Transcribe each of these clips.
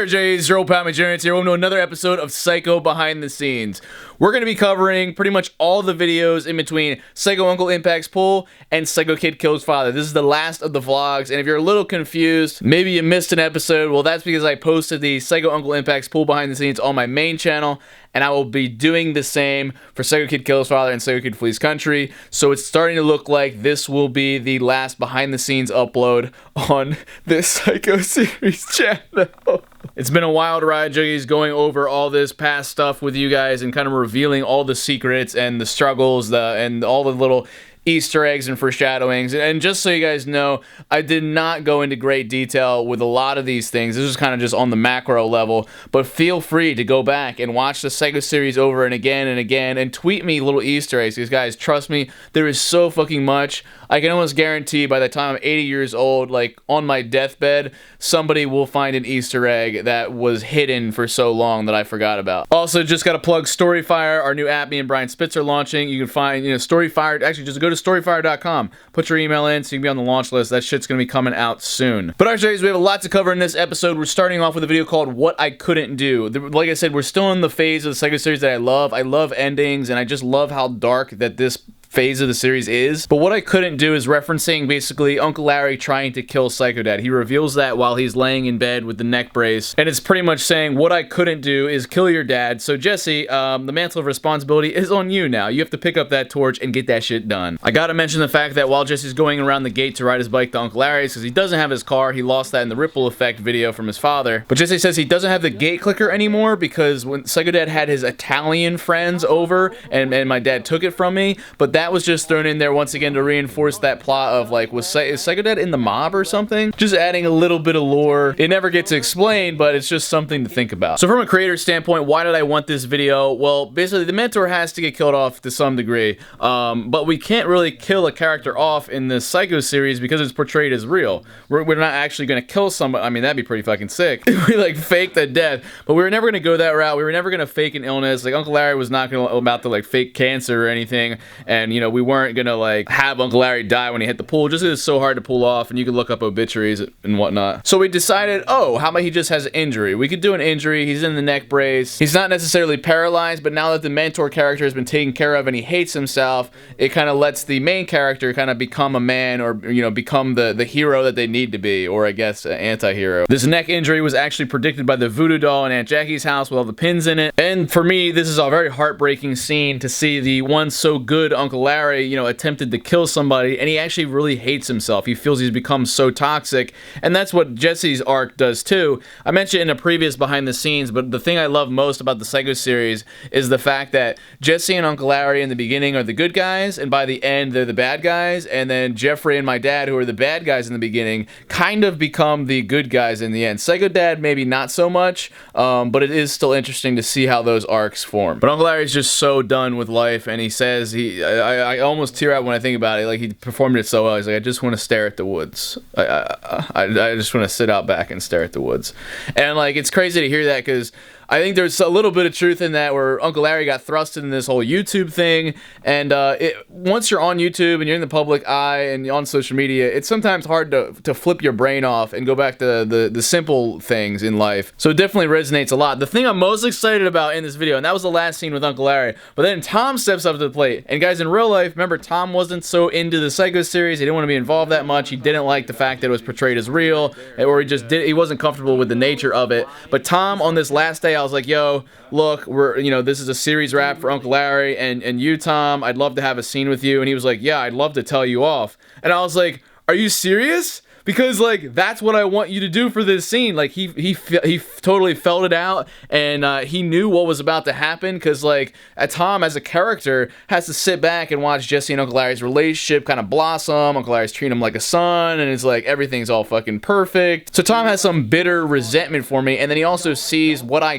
Alright, Jays, your old pal Damien here. Welcome to another episode of Psycho Behind the Scenes. We're going to be covering pretty much all the videos in between Psycho Uncle Impact's Pool and Psycho Kid Kills Father. This is the last of the vlogs, and if you're a little confused, maybe you missed an episode, well, that's because I posted the Psycho Uncle Impact's Pool Behind the Scenes on my main channel, and I will be doing the same for Psycho Kid Kills Father and Psycho Kid Flees Country, so it's starting to look like this will be the last behind the scenes upload on this Psycho series channel. It's been a wild ride, Juggies, going over all this past stuff with you guys and kind of revealing all the secrets and the struggles and all the little Easter eggs and foreshadowings. And just so you guys know, I did not go into great detail with a lot of these things. This is kind of just on the macro level, but feel free to go back and watch the Psycho series over and again and tweet me little Easter eggs, because guys, trust me, there is so fucking much. I can almost guarantee by the time I'm 80 years old, like on my deathbed, somebody will find an Easter egg that was hidden for so long that I forgot about. Also, just gotta plug Storyfire, our new app me and Brian Spitz are launching. You can find, Storyfire, actually just go to storyfire.com, put your email in so you can be on the launch list. That shit's gonna be coming out soon. But alright, we have a lot to cover in this episode. We're starting off with a video called What I Couldn't Do. Like I said, we're still in the phase of the Psycho series that I love. I love endings, and I just love how dark that this phase of the series is. But what I couldn't do is referencing basically Uncle Larry trying to kill Psycho Dad. He reveals that while he's laying in bed with the neck brace, and it's pretty much saying what I couldn't do is kill your dad. So Jesse, the mantle of responsibility is on you now. You have to pick up that torch and get that shit done. I gotta mention the fact that while Jesse's going around the gate to ride his bike to Uncle Larry's, because he doesn't have his car, he lost that in the ripple effect video from his father. But Jesse says he doesn't have the gate clicker anymore because when Psycho Dad had his Italian friends over and my dad took it from me, but that was just thrown in there once again to reinforce that plot of like, is Psycho Dad in the mob or something? Just adding a little bit of lore. It never gets explained, but it's just something to think about. So from a creator standpoint, why did I want this video? Well, basically the mentor has to get killed off to some degree, but we can't really kill a character off in the Psycho series because it's portrayed as real. We're not actually going to kill somebody. I mean, that'd be pretty fucking sick. We like fake the death, but we were never going to go that route. We were never going to fake an illness. Like Uncle Larry was not about to like fake cancer or anything, and we weren't gonna like have Uncle Larry die when he hit the pool, just because it's so hard to pull off, and you can look up obituaries and whatnot. So we decided, oh, how about he just has an injury? We could do an injury. He's in the neck brace. He's not necessarily paralyzed, but now that the mentor character has been taken care of and he hates himself, it kind of lets the main character kind of become a man, or become the hero that they need to be, or I guess an anti-hero. This neck injury was actually predicted by the voodoo doll in Aunt Jackie's house with all the pins in it, and for me, this is a very heartbreaking scene to see the once so good Uncle Larry, attempted to kill somebody, and he actually really hates himself. He feels he's become so toxic, and that's what Jesse's arc does too. I mentioned in a previous behind the scenes, but the thing I love most about the Psycho series is the fact that Jesse and Uncle Larry in the beginning are the good guys, and by the end they're the bad guys, and then Jeffrey and my dad, who are the bad guys in the beginning, kind of become the good guys in the end. Psycho Dad maybe not so much, but it is still interesting to see how those arcs form. But Uncle Larry's just so done with life, and he says, I almost tear out when I think about it. Like, he performed it so well. He's like, I just want to stare at the woods. I just want to sit out back and stare at the woods. And like, it's crazy to hear that, because I think there's a little bit of truth in that, where Uncle Larry got thrusted in this whole YouTube thing, and once you're on YouTube and you're in the public eye and you're on social media, it's sometimes hard to flip your brain off and go back to the simple things in life. So it definitely resonates a lot. The thing I'm most excited about in this video, and that was the last scene with Uncle Larry, but then Tom steps up to the plate. And guys, in real life, remember, Tom wasn't so into the Psycho series. He didn't want to be involved that much. He didn't like the fact that it was portrayed as real, or he wasn't comfortable with the nature of it. But Tom, on this last day, I was like, yo, look, this is a series wrap for Uncle Larry, and you, Tom, I'd love to have a scene with you. And he was like, yeah, I'd love to tell you off. And I was like, are you serious? Because like, that's what I want you to do for this scene. Like, he totally felt it out, and he knew what was about to happen, because like, Tom as a character has to sit back and watch Jesse and Uncle Larry's relationship kind of blossom. Uncle Larry's treating him like a son, and it's like, everything's all fucking perfect. So Tom has some bitter resentment for me, and then he also sees what I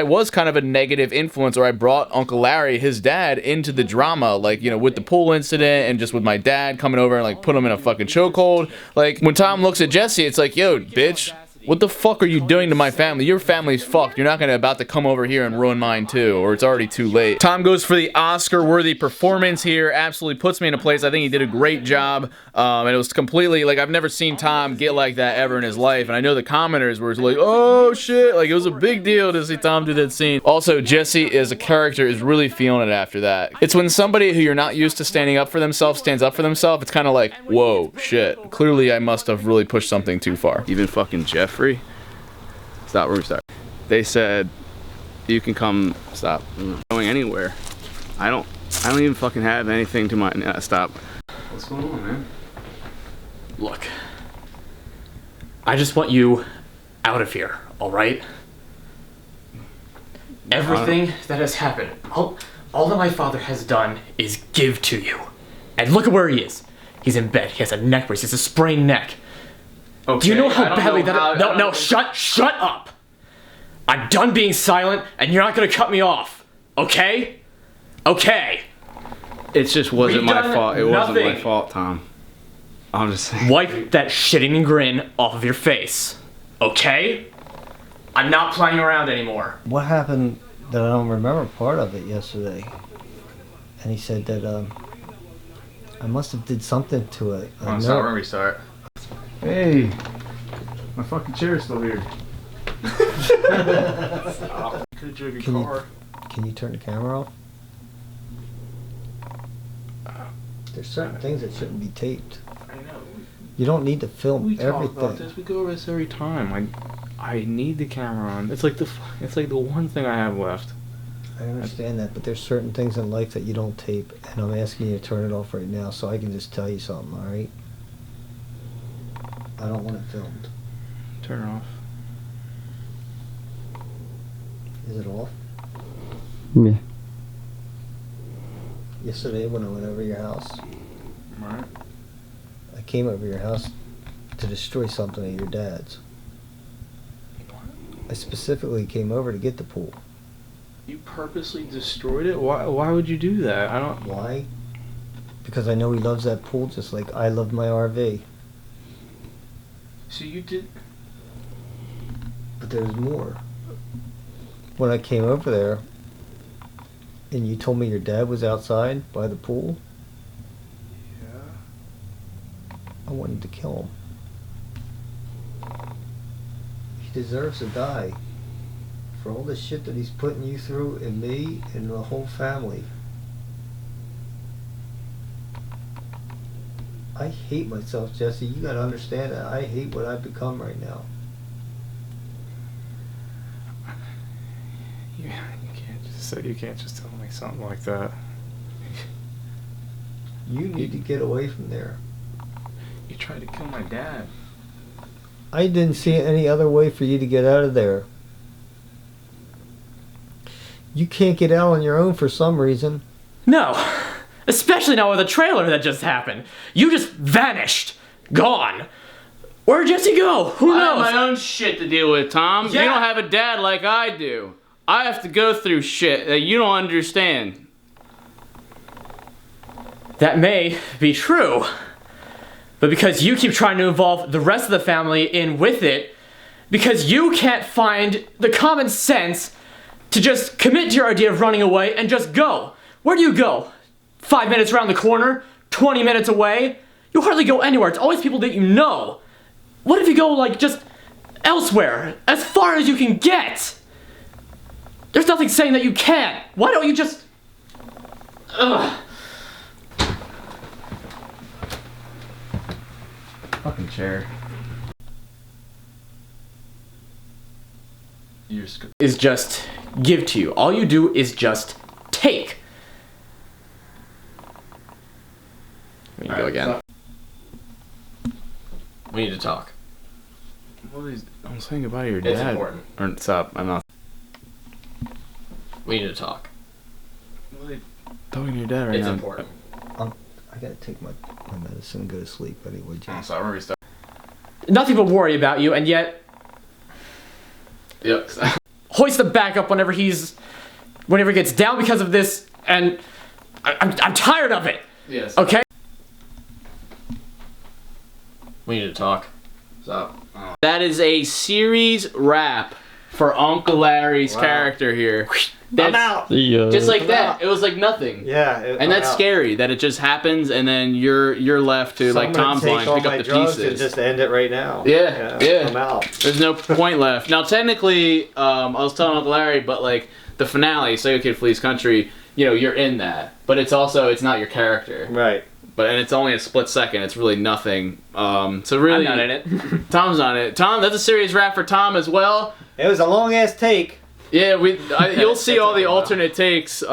was kind of a negative influence, or I brought Uncle Larry, his dad, into the drama, like, with the pool incident, and just with my dad coming over and like put him in a fucking chokehold. Like, when Tom looks at Jesse, it's like, yo, bitch, What the fuck are you doing to my family? Your family's fucked. You're not gonna about to come over here and ruin mine too, or it's already too late. Tom goes for the Oscar-worthy performance here. Absolutely puts me in a place. I think he did a great job. And it was completely, like, I've never seen Tom get like that ever in his life. And I know the commenters were like, oh shit, like it was a big deal to see Tom do that scene. Also, Jesse as a character is really feeling it after that. It's when somebody who you're not used to standing up for themselves stands up for themselves, it's kind of like, whoa, shit. Clearly I must have really pushed something too far. Even fucking Jeffrey. Stop where we start. They said you can come. Stop. Going anywhere. I don't even fucking have anything to my. Stop. What's going on, man? Look, I just want you out of here. All right. Everything that has happened, all that my father has done is give to you, and look at where he is. He's in bed. He has a neck brace. He has a sprained neck. Okay, do you know how badly that? No, shut up! I'm done being silent, and you're not gonna cut me off, okay? Okay. It just wasn't my fault. It wasn't my fault, Tom. I'm just saying. Wipe that shitting grin off of your face, okay? I'm not playing around anymore. What happened that I don't remember part of it yesterday? And he said that I must have did something to it. Stop where we start. Hey, my fucking chair's still here. Stop. Could drove your car. Can you turn the camera off? There's certain things that shouldn't be taped. I know. You don't need to film we everything. Talk about this. We go over this every time. I need the camera on. It's like the one thing I have left. I understand that, but there's certain things in life that you don't tape, and I'm asking you to turn it off right now so I can just tell you something, alright? I don't want it filmed. Turn it off. Is it off? Yeah. Yesterday when I went over your house, Right. I came over your house to destroy something of your dad's. I specifically came over to get the pool. You purposely destroyed it? Why would you do that? I don't... Why? Because I know he loves that pool just like I loved my RV. So you did... But there's more. When I came over there, and you told me your dad was outside by the pool, Yeah. I wanted to kill him. He deserves to die. For all the shit that he's putting you through, and me, and the whole family. I hate myself, Jesse. You gotta understand that. I hate what I've become right now. You can't just tell me something like that. You need to get away from there. You tried to kill my dad. I didn't see any other way for you to get out of there. You can't get out on your own for some reason. No, especially not with the trailer that just happened. You just vanished. Gone. Where'd Jesse go? Who knows? I have my own shit to deal with, Tom. Yeah. You don't have a dad like I do. I have to go through shit that you don't understand. That may be true. But because you keep trying to involve the rest of the family in with it, because you can't find the common sense to just commit to your idea of running away and just go. Where do you go? 5 minutes around the corner? 20 minutes away? You hardly go anywhere. It's always people that you know. What if you go, like, just elsewhere? As far as you can get? There's nothing saying that you can't. Why don't you just... Ugh. Fucking chair. Is just give to you. All you do is just take. We need to go again. We need to talk. I'm saying goodbye to your It's dad. important. Or stop. I'm not. We need to talk. Talking to your dad right It's now. important. I gotta take my medicine and go to sleep anyway, Jesse. Stop where we start. Nothing but worry about you, and yet Yep. hoist him back up whenever he gets down because of this, and I'm tired of it. Yes. Okay? We need to talk. What's up? Oh. That is a series wrap for Uncle Larry's character here. I'm out. Just like that. It was like nothing. Yeah. And that's scary that it just happens and then you're left to, like Tom's line, pick up the pieces. And just end it right now. Yeah. I'm out. There's no point left. Now, technically, I was telling Uncle Larry, but like the finale, Psycho Kid Flees Country, you know, you're in that. But it's not your character. Right. And it's only a split second. It's really nothing. So really, I'm not in it. Tom's on it. Tom, that's a serious wrap for Tom as well. It was a long ass take. Yeah, you'll see all the alternate takes,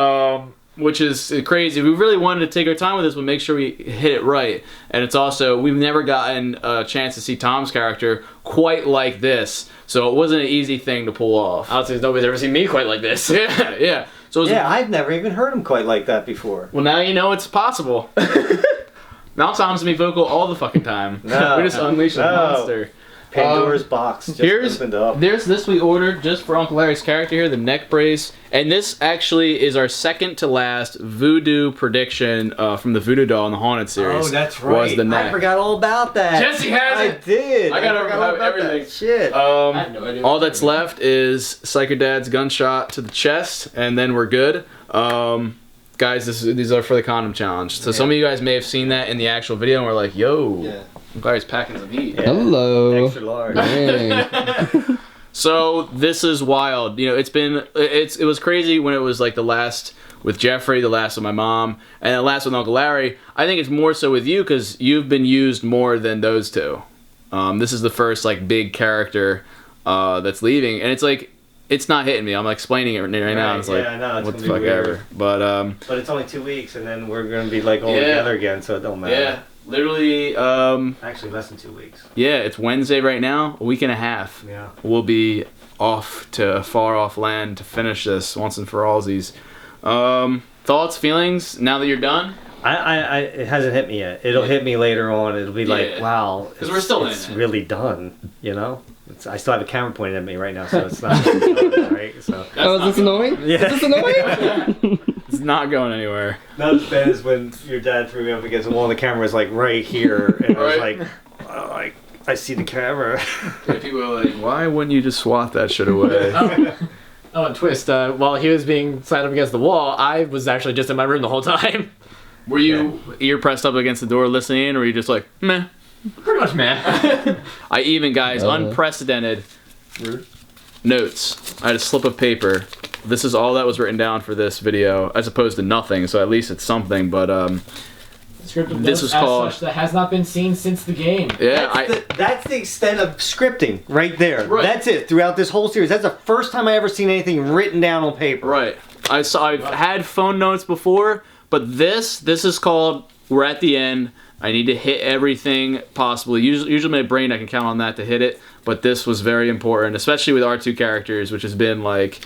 which is crazy. We really wanted to take our time with this, but make sure we hit it right. And it's also, we've never gotten a chance to see Tom's character quite like this, so it wasn't an easy thing to pull off. I don't think nobody's ever seen me quite like this. Yeah. So I've never even heard him quite like that before. Well, now you know it's possible. Now Tom's gonna be vocal all the fucking time. No, we just unleashed a monster. Pandora's box just opened up. There's this we ordered just for Uncle Larry's character here, the neck brace. And this actually is our second to last voodoo prediction from the Voodoo Doll in the Haunted series. Oh, that's right. Was the neck. I forgot all about that. Jesse has it. I did. I gotta forgot all have about everything. that. Shit. I have no idea. All that's left is Psycho Dad's gunshot to the chest, and then we're good. Guys, these are for the condom challenge. So some of you guys may have seen that in the actual video, and we're like, yo, I'm glad he's packing some heat. Yeah. Hello. Extra large. So this is wild. You know, it was crazy when it was like the last with Jeffrey, the last with my mom, and the last with Uncle Larry. I think it's more so with you because you've been used more than those two. This is the first like big character that's leaving, and it's like it's not hitting me. I'm like explaining it right now. It's like, I know, it's what the gonna fuck be weird. ever. But it's only 2 weeks, and then we're gonna be like all together again, so it don't matter. yeah, literally. Actually, less than 2 weeks. Yeah, it's Wednesday right now. A week and a half. Yeah. We'll be off to a far off land to finish this once and for allsies. Thoughts, feelings now that you're done? It hasn't hit me yet. It'll hit me later on. It'll be like, wow, because we're still it's in it. really done. You know, I still have a camera pointed at me right now, so it's not done, right. So. Oh, is this annoying? Yeah. Is this annoying? It's not going anywhere. Not as bad as when your dad threw me up against the wall. And the camera was like right here, and I was like, I see the camera. Yeah, people are like, why wouldn't you just swat that shit away? Oh, and twist. While he was being slammed up against the wall, I was actually just in my room the whole time. Were you ear pressed up against the door listening, or were you just like, meh? Pretty much, man. I even, guys, unprecedented notes. I had a slip of paper. This is all that was written down for this video, as opposed to nothing, so at least it's something, but, this was called... such that has not been seen since the game. Yeah, That's the extent of scripting right there. Right. That's it throughout this whole series. That's the first time I ever seen anything written down on paper. Right. I've had phone notes before, but this is called, we're at the end, I need to hit everything possible. Usually my brain, I can count on that to hit it, but this was very important, especially with our two characters, which has been like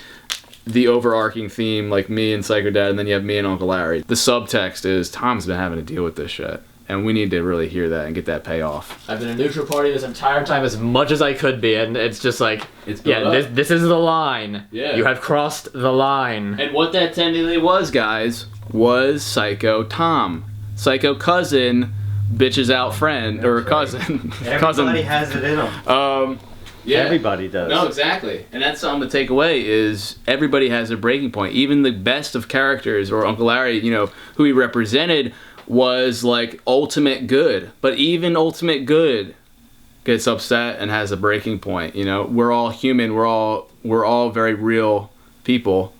the overarching theme, like me and Psycho Dad, and then you have me and Uncle Larry. The subtext is Tom's been having to deal with this shit, and we need to really hear that and get that payoff. I've been a neutral party this entire time as much as I could be, and it's just like, It's this is the line. Yeah. You have crossed the line. And what that technically was, guys, was Psycho Tom. Psycho cousin, bitches out friend, or cousin. Everybody has it in them. Yeah. Everybody does. No, exactly. And that's something to take away is everybody has a breaking point. Even the best of characters, or Uncle Larry, you know, who he represented was like ultimate good. But even ultimate good gets upset and has a breaking point. You know, we're all human. We're all very real people,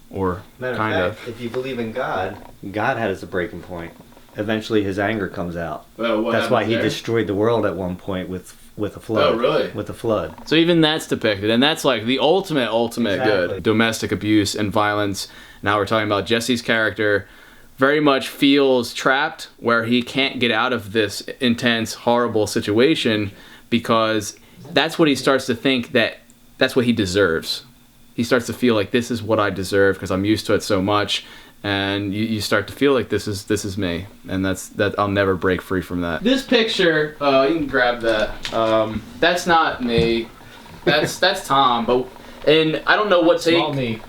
or kind of. If you believe in God, God has a breaking point. Eventually, his anger comes out. Well, That's why he destroyed the world at one point with a flood. Oh, really? With a flood. So even that's depicted, and that's like the ultimate Exactly. good. Domestic abuse and violence. Now we're talking about Jesse's character. Very much feels trapped, where he can't get out of this intense, horrible situation, because that's what he starts to think that's what he deserves. He starts to feel like this is what I deserve because I'm used to it so much. And you start to feel like this is me, and that I'll never break free from that. This picture, you can grab that. That's not me. That's Tom. And I don't know what take. Not me.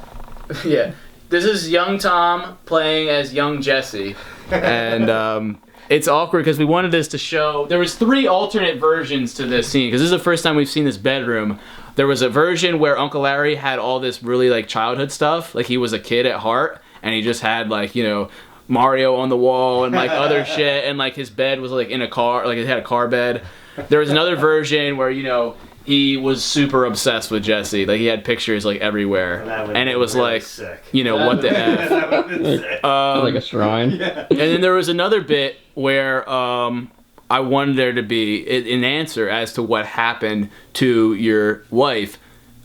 Yeah, this is young Tom playing as young Jesse, and it's awkward because we wanted this to show. There was 3 alternate versions to this scene because this is the first time we've seen this bedroom. There was a version where Uncle Larry had all this really like childhood stuff, like he was a kid at heart, and he just had like, you know, Mario on the wall and like other shit, and like his bed was like in a car, like it had a car bed. There was another version where, you know, he was super obsessed with Jesse, like he had pictures like everywhere, and it was really like sick. You know, what the F. Like a shrine. And then there was another bit where I wanted there to be an answer as to what happened to your wife,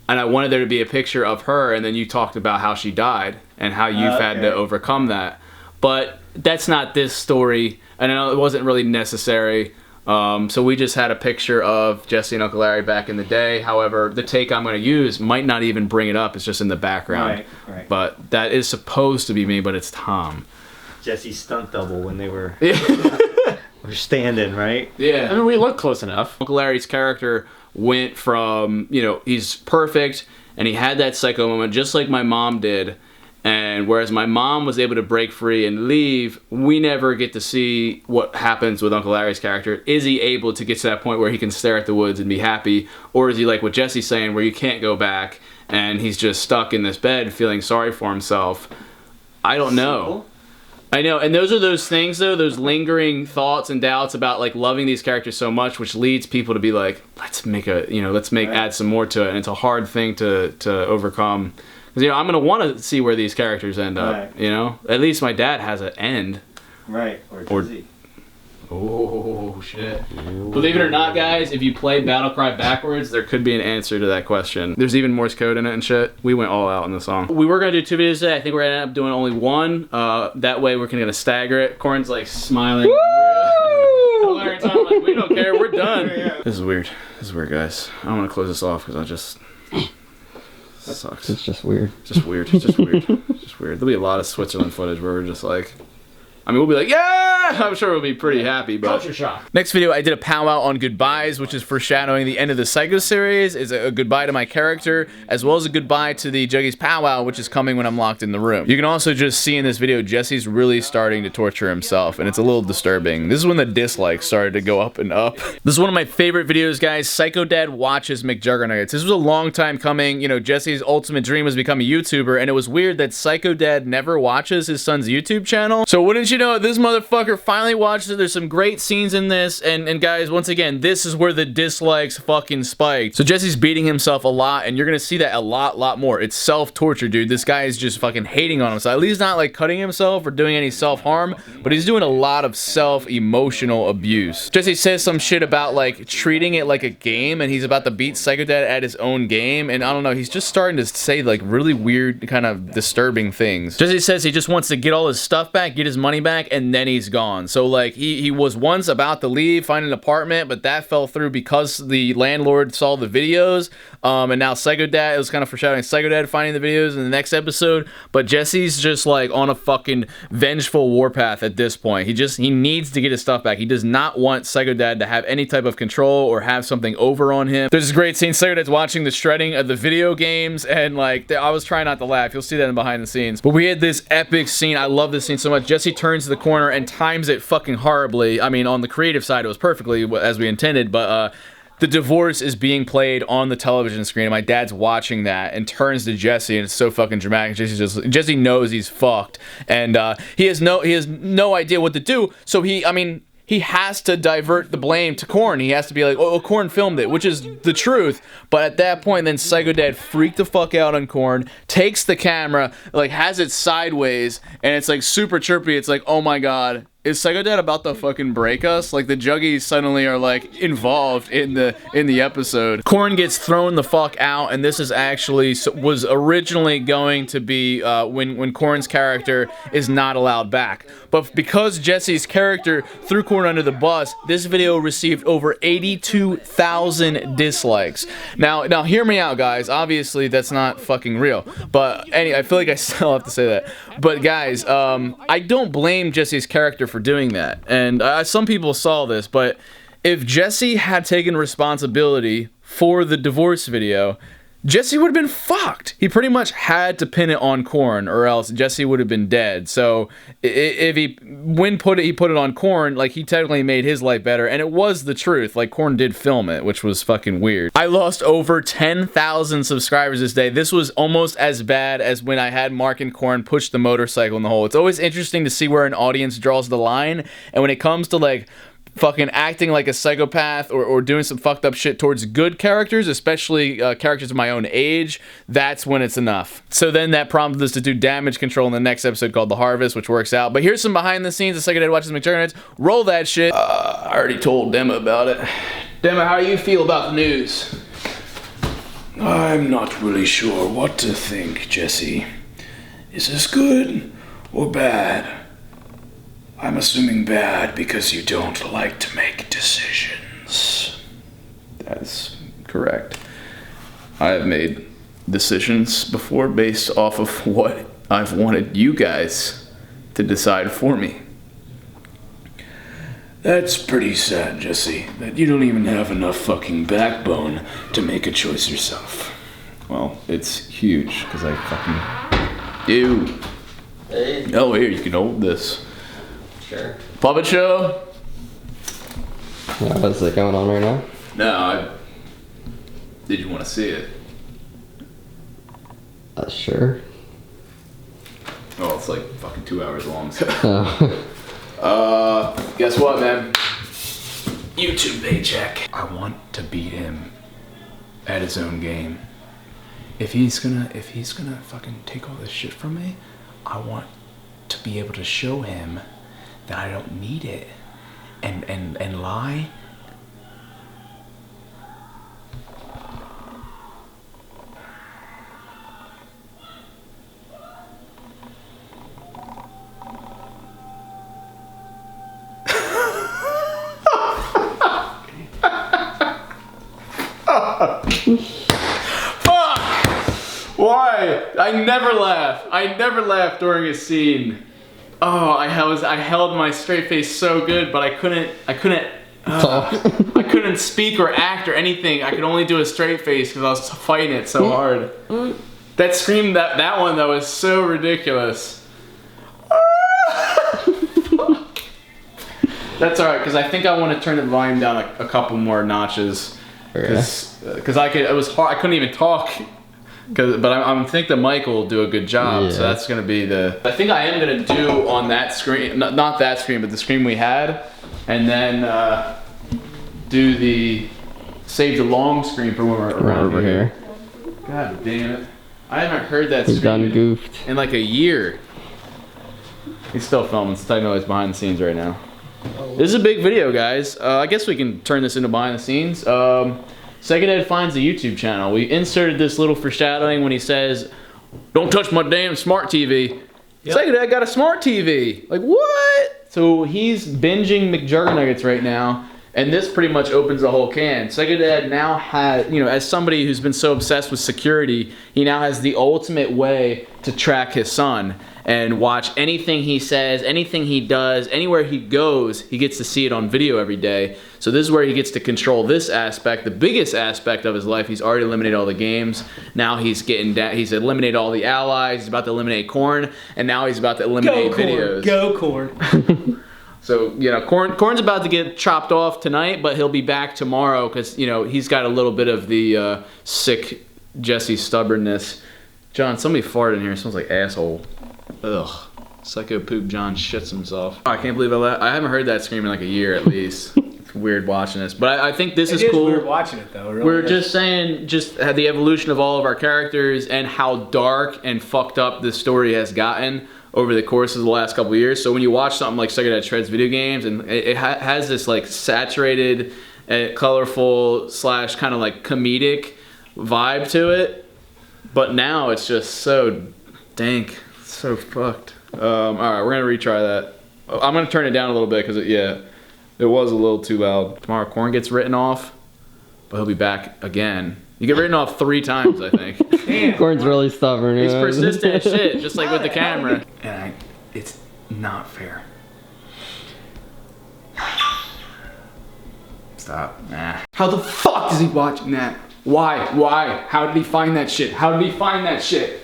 and I wanted there to be a picture of her, and then you talked about how she died and how you've had to overcome that. But that's not this story, and I know it wasn't really necessary. So we just had a picture of Jesse and Uncle Larry back in the day. However, the take I'm going to use might not even bring it up. It's just in the background. Right. But that is supposed to be me, but it's Tom. Jesse's stunt double when they were standing, right? Yeah. I mean, we look close enough. Uncle Larry's character went from, you know, he's perfect, and he had that psycho moment just like my mom did. And whereas my mom was able to break free and leave, we never get to see what happens with Uncle Larry's character. Is he able to get to that point where he can stare at the woods and be happy? Or is he like what Jesse's saying, where you can't go back and he's just stuck in this bed feeling sorry for himself? I don't know. I know, and those are those things though, those lingering thoughts and doubts about like loving these characters so much, which leads people to be like, let's make add some more to it, and it's a hard thing to overcome. Because, you know, I'm gonna want to see where these characters end up. You know, at least my dad has an end. Right. Or does he? Oh shit! Believe it or not, guys, if you play Battlecry backwards, there could be an answer to that question. There's even Morse code in it and shit. We went all out in the song. We were gonna do 2 videos today. I think we're gonna end up doing only 1. That way we're gonna stagger it. Corin's like smiling. Like, we don't care. We're done. This is weird. This is weird, guys. I don't want to close this off because I just. This sucks. It's just weird. Just weird. Just weird. Just weird. There'll be a lot of Switzerland footage where we're just like. I mean, we'll be like, yeah! I'm sure we'll be pretty happy, but... Culture shock. Next video, I did a powwow on goodbyes, which is foreshadowing the end of the Psycho series. It's a goodbye to my character, as well as a goodbye to the Juggy's powwow, which is coming when I'm locked in the room. You can also just see in this video, Jesse's really starting to torture himself, and it's a little disturbing. This is when the dislikes started to go up and up. This is one of my favorite videos, guys. Psycho Dad watches McJuggernuggets. This was a long time coming. You know, Jesse's ultimate dream was to become a YouTuber, and it was weird that Psycho Dad never watches his son's YouTube channel. So wouldn't you know it, this motherfucker finally watched it. There's some great scenes in this, and guys, once again, this is where the dislikes fucking spiked. So Jesse's beating himself a lot, and you're gonna see that a lot more. It's self-torture, dude. This guy is just fucking hating on himself. At least not like cutting himself or doing any self-harm, but he's doing a lot of self-emotional abuse. Jesse says some shit about like treating it like a game, and he's about to beat Psycho Dad at his own game, and I don't know, he's just starting to say like really weird, kind of disturbing things. Jesse says he just wants to get all his stuff back, get his money back, and then he's gone. So like he was once about to leave, find an apartment, but that fell through because the landlord saw the videos, and now Psycho Dad, it was kind of foreshadowing Psycho Dad finding the videos in the next episode, but Jesse's just like on a fucking vengeful warpath at this point. He needs to get his stuff back. He does not want Psycho Dad to have any type of control or have something over on him. There's this great scene, Psycho Dad's watching the shredding of the video games, and like I was trying not to laugh. You'll see that in behind the scenes, but we had this epic scene. I love this scene so much. Jesse turns to the corner and times it fucking horribly. I mean, on the creative side it was perfectly as we intended, but the divorce is being played on the television screen, and my dad's watching that and turns to Jesse, and it's so fucking dramatic. Jesse knows he's fucked, and he has no idea what to do. So he has to divert the blame to Korn. He has to be like, oh, Korn filmed it, which is the truth. But at that point, then Psycho Dad freaked the fuck out on Korn, takes the camera, like has it sideways, and it's like super chirpy. It's like, oh my god, is Psycho Dad about to fucking break us? Like the Juggies suddenly are like involved in the episode. Korn gets thrown the fuck out, and this is actually was originally going to be when Korn's character is not allowed back. But because Jesse's character threw Korn under the bus, this video received over 82,000 dislikes. Now hear me out, guys. Obviously that's not fucking real, but I feel like I still have to say that. But guys, I don't blame Jesse's character for doing that, and some people saw this, but if Jesse had taken responsibility for the divorce video, Jesse would have been fucked. He pretty much had to pin it on Korn, or else Jesse would have been dead. So if he put it on Korn, like, he technically made his life better, and it was the truth. Like, Korn did film it, which was fucking weird. I lost over 10,000 subscribers this day. This was almost as bad as when I had Mark and Korn push the motorcycle in the hole. It's always interesting to see where an audience draws the line, and when it comes to, like, fucking acting like a psychopath or doing some fucked up shit towards good characters, especially characters of my own age, that's when it's enough. So then that prompted us to do damage control in the next episode called The Harvest, which works out. But here's some behind the scenes of Psycho Dad Watches McTurnates. Roll that shit. I already told Demma about it. Demma, how do you feel about the news? I'm not really sure what to think, Jesse. Is this good or bad? I'm assuming bad because you don't like to make decisions. That's correct. I have made decisions before based off of what I've wanted you guys to decide for me. That's pretty sad, Jesse, that you don't even have enough fucking backbone to make a choice yourself. Well, it's huge because I fucking... Ew. Hey. Oh, here, you can hold this. Sure. Puppet show? Yeah, what's it going on right now? No, Did you want to see it? Sure. Oh, it's like fucking 2 hours long. So. Oh. Guess what, man? YouTube paycheck. I want to beat him at his own game. If he's gonna fucking take all this shit from me, I want to be able to show him that I don't need it, and lie. Fuck! Why? I never laugh during a scene. Oh, I held my straight face so good, but I couldn't I couldn't speak or act or anything. I could only do a straight face because I was fighting it so hard. That scream, that one though, is so ridiculous. That's alright, because I think I want to turn the volume down a couple more notches. Because it was hard. I couldn't even talk. But I think the mic will do a good job, yeah. So that's gonna be the. I think I am gonna do on that screen, not that screen, but the screen we had, and then do the save the long screen for when we're around over here. God damn it! I haven't heard that He's screen done goofed. in like a year. He's still filming. It's tight noise behind the scenes right now. This is a big video, guys. I guess we can turn this into behind the scenes. Second Ed finds the YouTube channel. We inserted this little foreshadowing when he says, "Don't touch my damn smart TV." Yep. Second Ed got a smart TV. Like, what? So he's binging McJuggernuggets right now, and this pretty much opens the whole can. Second Ed now has, as somebody who's been so obsessed with security, he now has the ultimate way to track his son and watch anything he says, anything he does, anywhere he goes, he gets to see it on video every day. So this is where he gets to control this aspect, the biggest aspect of his life. He's already eliminated all the games. Now he's getting down. He's eliminated all the allies. He's about to eliminate Korn, and now he's about to eliminate videos. Go Korn. So, Korn's about to get chopped off tonight, but he'll be back tomorrow because, he's got a little bit of the sick Jesse stubbornness. John, somebody farted in here. It smells like asshole. Ugh. Psycho poop John shits himself. Oh, I can't believe I haven't heard that scream in like a year at least. It's weird watching this. But I think this is cool. Weird watching it though. Really We're just saying the evolution of all of our characters and how dark and fucked up this story has gotten over the course of the last couple of years. So when you watch something like Psycho Dad Shreds video games, and it has this like saturated, colorful / kind of like comedic vibe to it, but now it's just so dank, so fucked. All right, we're gonna retry that. I'm gonna turn it down a little bit because it was a little too loud. Tomorrow Korn gets written off, but he'll be back again. You get written off 3 times, I think. Damn. Korn's really stubborn. He's persistent as shit, just like with the camera. And it's not fair. Stop. Nah. How the fuck is he watching that? Why? Why? How did he find that shit? How did he find that shit?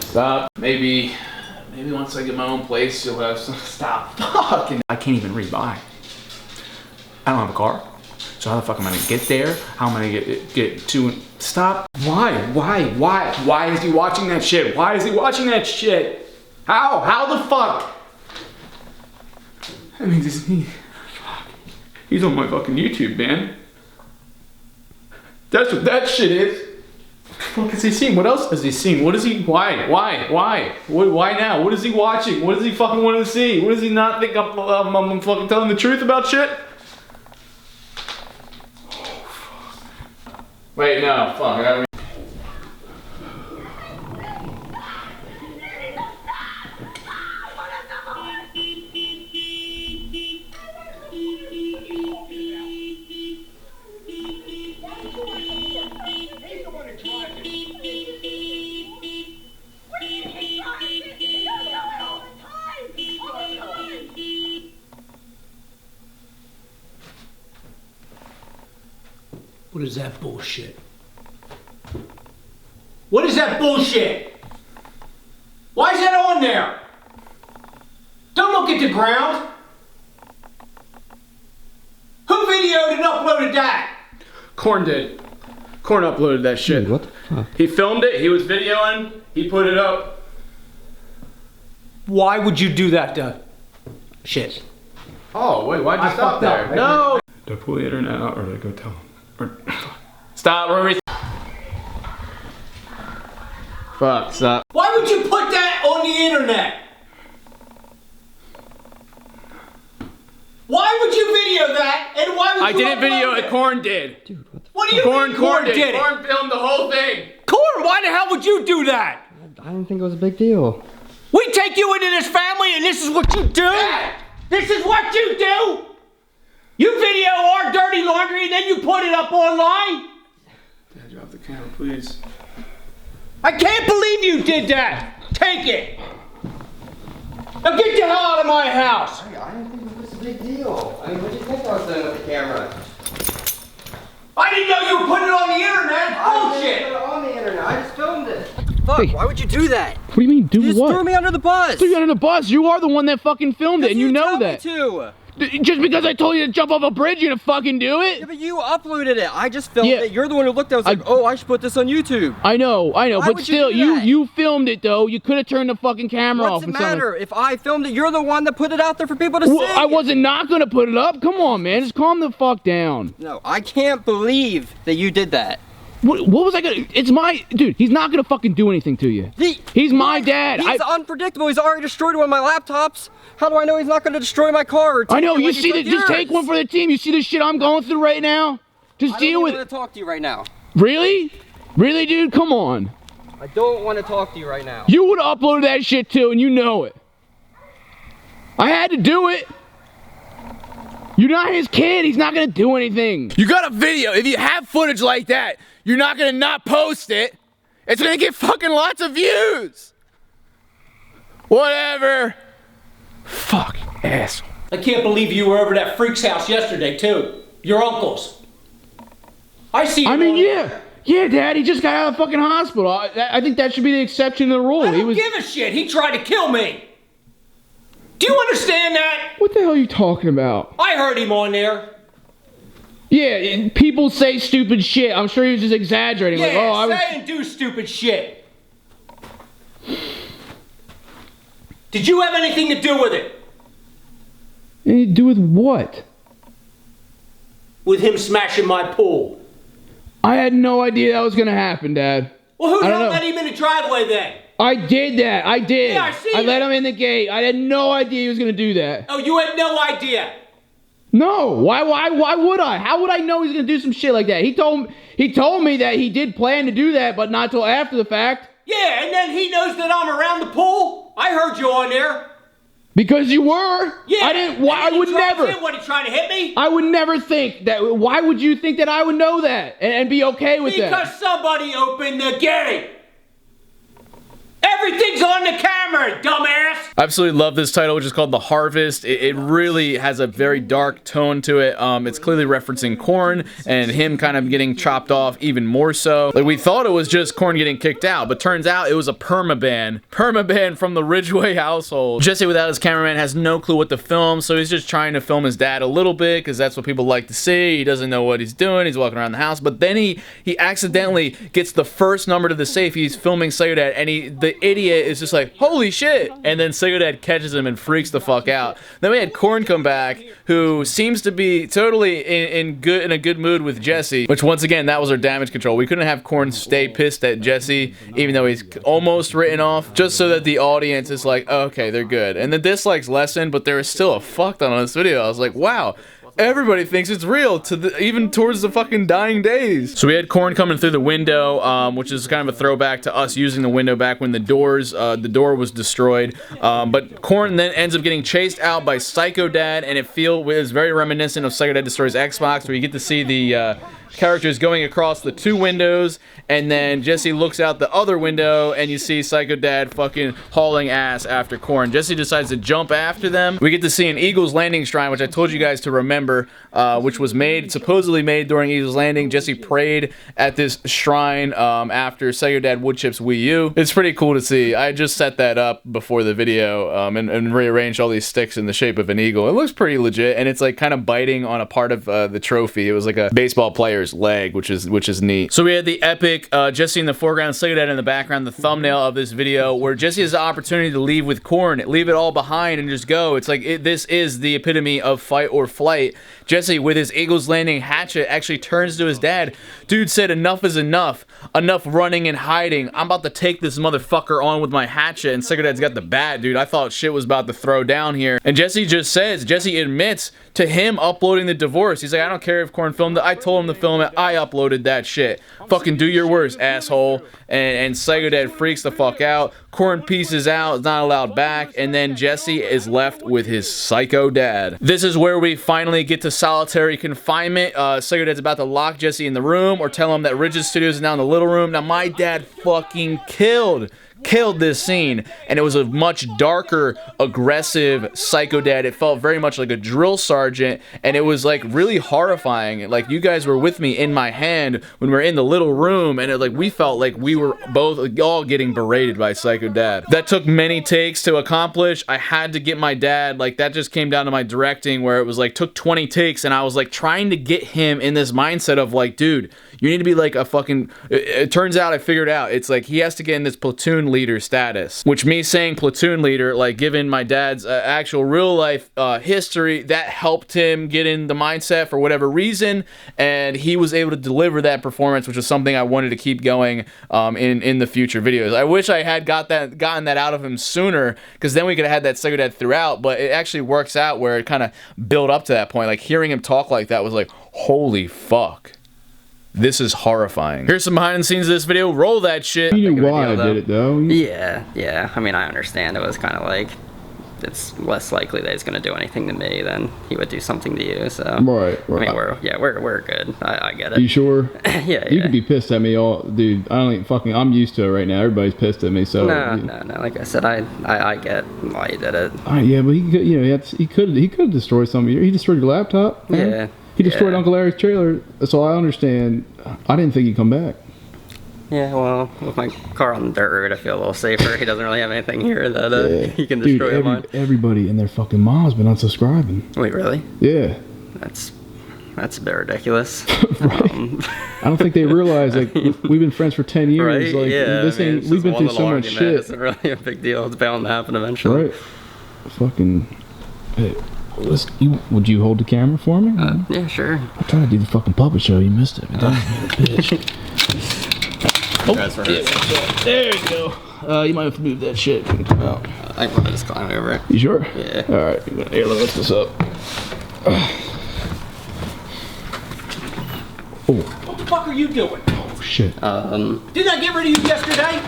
Stop. Maybe once I get my own place, you'll have some. Stop. Fucking. I can't even read by. I don't have a car. So how the fuck am I gonna get there? How am I gonna get to? Stop. Why? Why is he watching that shit? Why is he watching that shit? How? How the fuck? I mean, he's on my fucking YouTube, man. That's what that shit is. What has he seen? What else has he seen? What is he? Why? Why now? What is he watching? What does he fucking want to see? What does he not think I'm fucking telling the truth about shit? Wait, no, fuck. I gotta. What is that bullshit? What is that bullshit? Why is that on there? Don't look at the ground. Who videoed and uploaded that? Korn did. Korn uploaded that shit. Dude, what the fuck? He filmed it, he was videoing, he put it up. Why would you do that to shit? Oh, wait, why'd you I stop fucked up. there? No! Do I pull the internet out or do I go tell him? Stop, Rory. Fuck, stop. Why would you put that on the internet? Why would you video that? And why would I you didn't video upload it, Korn did. Dude, what the What do you mean Korn did it? Korn filmed the whole thing. Korn, why the hell would you do that? I didn't think it was a big deal. We take you into this family and this is what you do? This is what you do? You video our dirty laundry and then you put it up online? Dad, drop the camera, please. I can't believe you did that! Take it! Now get the hell out of my house! I didn't think it was a big deal. I mean, what do you think I was doing with the camera? I didn't know you were putting it on the internet! I didn't Bullshit! put it on the internet. I just filmed it. Fuck, Hey. why would you do that? What do you mean, do You just what? threw me under the bus. Threw you under the bus. You are the one that fucking filmed it, and you know told me that. to. Just because I told you to jump off a bridge, you're gonna fucking do Yeah, it? but you uploaded it. I just filmed Yeah. it. You're the one who looked at it. I was like, oh, I should put this on YouTube. I know, Why but would you still, do you that? filmed it though. You could have turned the fucking camera What's off. it or something. matter? If I filmed it, you're the one that put it out there for people to see. Well, I wasn't not gonna put it up. Come on, man, just calm the fuck down. No, I can't believe that you did that. What was I gonna? It's my dude. He's not gonna fucking do anything to you. He's my dad. He's unpredictable. He's already destroyed one of my laptops. How do I know he's not going to destroy my car? Or I know. take it You like he see took that? Just take yours? one for the team. You see the shit I'm going through right now. Just I deal don't with want it. to talk to you right now. Really, really, dude. Come on. I don't want to talk to you right now. You would have uploaded that shit too, and you know it. I had to do it. You're not his kid. He's not gonna do anything. You got a video. If you have footage like that, you're not gonna not post it. It's gonna get fucking lots of views. Whatever. Fuck asshole. I can't believe you were over that freak's house yesterday, too. Your uncle's. I see. I mean, yeah, Dad. He just got out of the fucking hospital. I think that should be the exception to the rule. I don't give a shit. He tried to kill me. Do you understand that? What the hell are you talking about? I heard him on there. Yeah, people say stupid shit. I'm sure he was just exaggerating. Yeah, like, oh, I was. say and do stupid shit. Did you have anything to do with it? Anything to do with what? With him smashing my pool. I had no idea that was gonna happen, Dad. Well, who the I don't hell know. let him in the driveway then? I did that. I did. Yeah, I see let that. him in the gate. I had no idea he was gonna do that. Oh, you had no idea. No. Why would I? How would I know he's gonna do some shit like that? He told me that he did plan to do that, but not till after the fact. Yeah, and then he knows that I'm around the pool. I heard you on there. Because you were. Yeah. I didn't. Why? And I then would he drives never. in. What, he trying to hit me? I would never think that. Why would you think that I would know that and be okay with that? Because somebody opened the gate. Everything's on the camera, dumbass! I absolutely love this title, which is called The Harvest. It really has a very dark tone to it. It's clearly referencing Korn and him kind of getting chopped off even more so. Like, we thought it was just Korn getting kicked out, but turns out it was a permaban. Permaban from the Ridgway household. Jesse, without his cameraman, has no clue what to film, so he's just trying to film his dad a little bit, because that's what people like to see. He doesn't know what he's doing. He's walking around the house, but then he accidentally gets the first number to the safe. He's filming Psycho Dad, and the idiot is just like, holy shit, and then Psycho Dad catches him and freaks the fuck out. Then we had Korn come back, who seems to be totally in a good mood with Jesse, which once again, that was our damage control. We couldn't have Korn stay pissed at Jesse, even though he's almost written off, just so that the audience is like, oh, okay, they're good. And the dislikes lessened, but there was still a fuck ton on this video. I was like, wow. Everybody thinks it's real, even towards the fucking dying days. So we had Korn coming through the window, which is kind of a throwback to us using the window back when the door was destroyed. But Korn then ends up getting chased out by Psycho Dad, and it was very reminiscent of Psycho Dad Destroys Xbox, where you get to see the characters going across the two windows, and then Jesse looks out the other window, and you see Psycho Dad fucking hauling ass after Korn. Jesse decides to jump after them. We get to see an Eagle's Landing shrine, which I told you guys to remember, which was supposedly made during Eagle's Landing. Jesse prayed at this shrine after Psycho Dad woodchips Wii U. It's pretty cool to see. I just set that up before the video and rearranged all these sticks in the shape of an eagle. It looks pretty legit, and it's like kind of biting on a part of the trophy. It was like a baseball player's leg, which is neat. So we had the epic Jesse in the foreground, Psycho Dad in the background, the thumbnail of this video, where Jesse has the opportunity to leave with Korn, leave it all behind and just go. It's like this is the epitome of fight or flight. Jesse, with his Eagle's Landing hatchet, actually turns to his dad. Dude said, enough is enough. Enough running and hiding. I'm about to take this motherfucker on with my hatchet. And Psycho Dad's got the bat, dude. I thought shit was about to throw down here. And Jesse admits to him uploading the divorce. He's like, I don't care if Korn filmed it. I told him to film it. I uploaded that shit. Fucking do your worst, asshole. And Psycho Dad freaks the fuck out. Korn pieces out, is not allowed back, and then Jesse is left with his Psycho Dad. This is where we finally get to solitary confinement. Psycho Dad's about to lock Jesse in the room or tell him that Ridges Studios is now in the little room. Now, my dad fucking killed this scene, and it was a much darker, aggressive Psycho Dad. It felt very much like a drill sergeant, and it was like really horrifying. Like, you guys were with me in my hand when we were in the little room, and we felt like we were both all getting berated by Psycho Dad. That took many takes to accomplish. I had to get my dad, like, that just came down to my directing, where it was like took 20 takes, and I was like trying to get him in this mindset of like, dude, you need to be like a fucking, it turns out I figured out, it's like he has to get in this platoon leader status, which me saying platoon leader, like, given my dad's actual real life history, that helped him get in the mindset for whatever reason, and he was able to deliver that performance, which was something I wanted to keep going in the future videos. I wish I had gotten that out of him sooner, because then we could have had that Psycho Dad throughout, but it actually works out where it kind of built up to that point. Like, hearing him talk like that was like, holy fuck. This is horrifying. Here's some behind the scenes of this video. Roll that shit. You knew why I did it, though. Yeah. I mean, I understand. It was kind of like, it's less likely that he's going to do anything to me than he would do something to you. So right. I mean, we're good. I get it. You sure? Yeah. You could be pissed at me, all dude. I don't even fucking. I'm used to it right now. Everybody's pissed at me. So no. Like I said, I get why you did it. Yeah, but he could, he could destroy some of your. He destroyed your laptop. Man. Yeah. He destroyed Uncle Larry's trailer. That's all I understand. I didn't think he'd come back. Yeah, well, with my car on the dirt road, I feel a little safer. He doesn't really have anything here that he can destroy. Dude, everybody and their fucking mom's been unsubscribing. Wait, really? Yeah. That's a bit ridiculous. Right. I don't think they realize, like, we've been friends for 10 years. Right? Like, yeah. we've been through so much shit. It's really a big deal. It's bound to happen eventually. Right. Fucking. Hey. Would you hold the camera for me? Yeah, sure. I tried to do the fucking puppet show. You missed it. Bitch. There you go. You might have to move that shit. I can probably just climb over it. You sure? Yeah. All right. Here, let me lift this up. What the fuck are you doing? Oh shit. Didn't I get rid of you yesterday?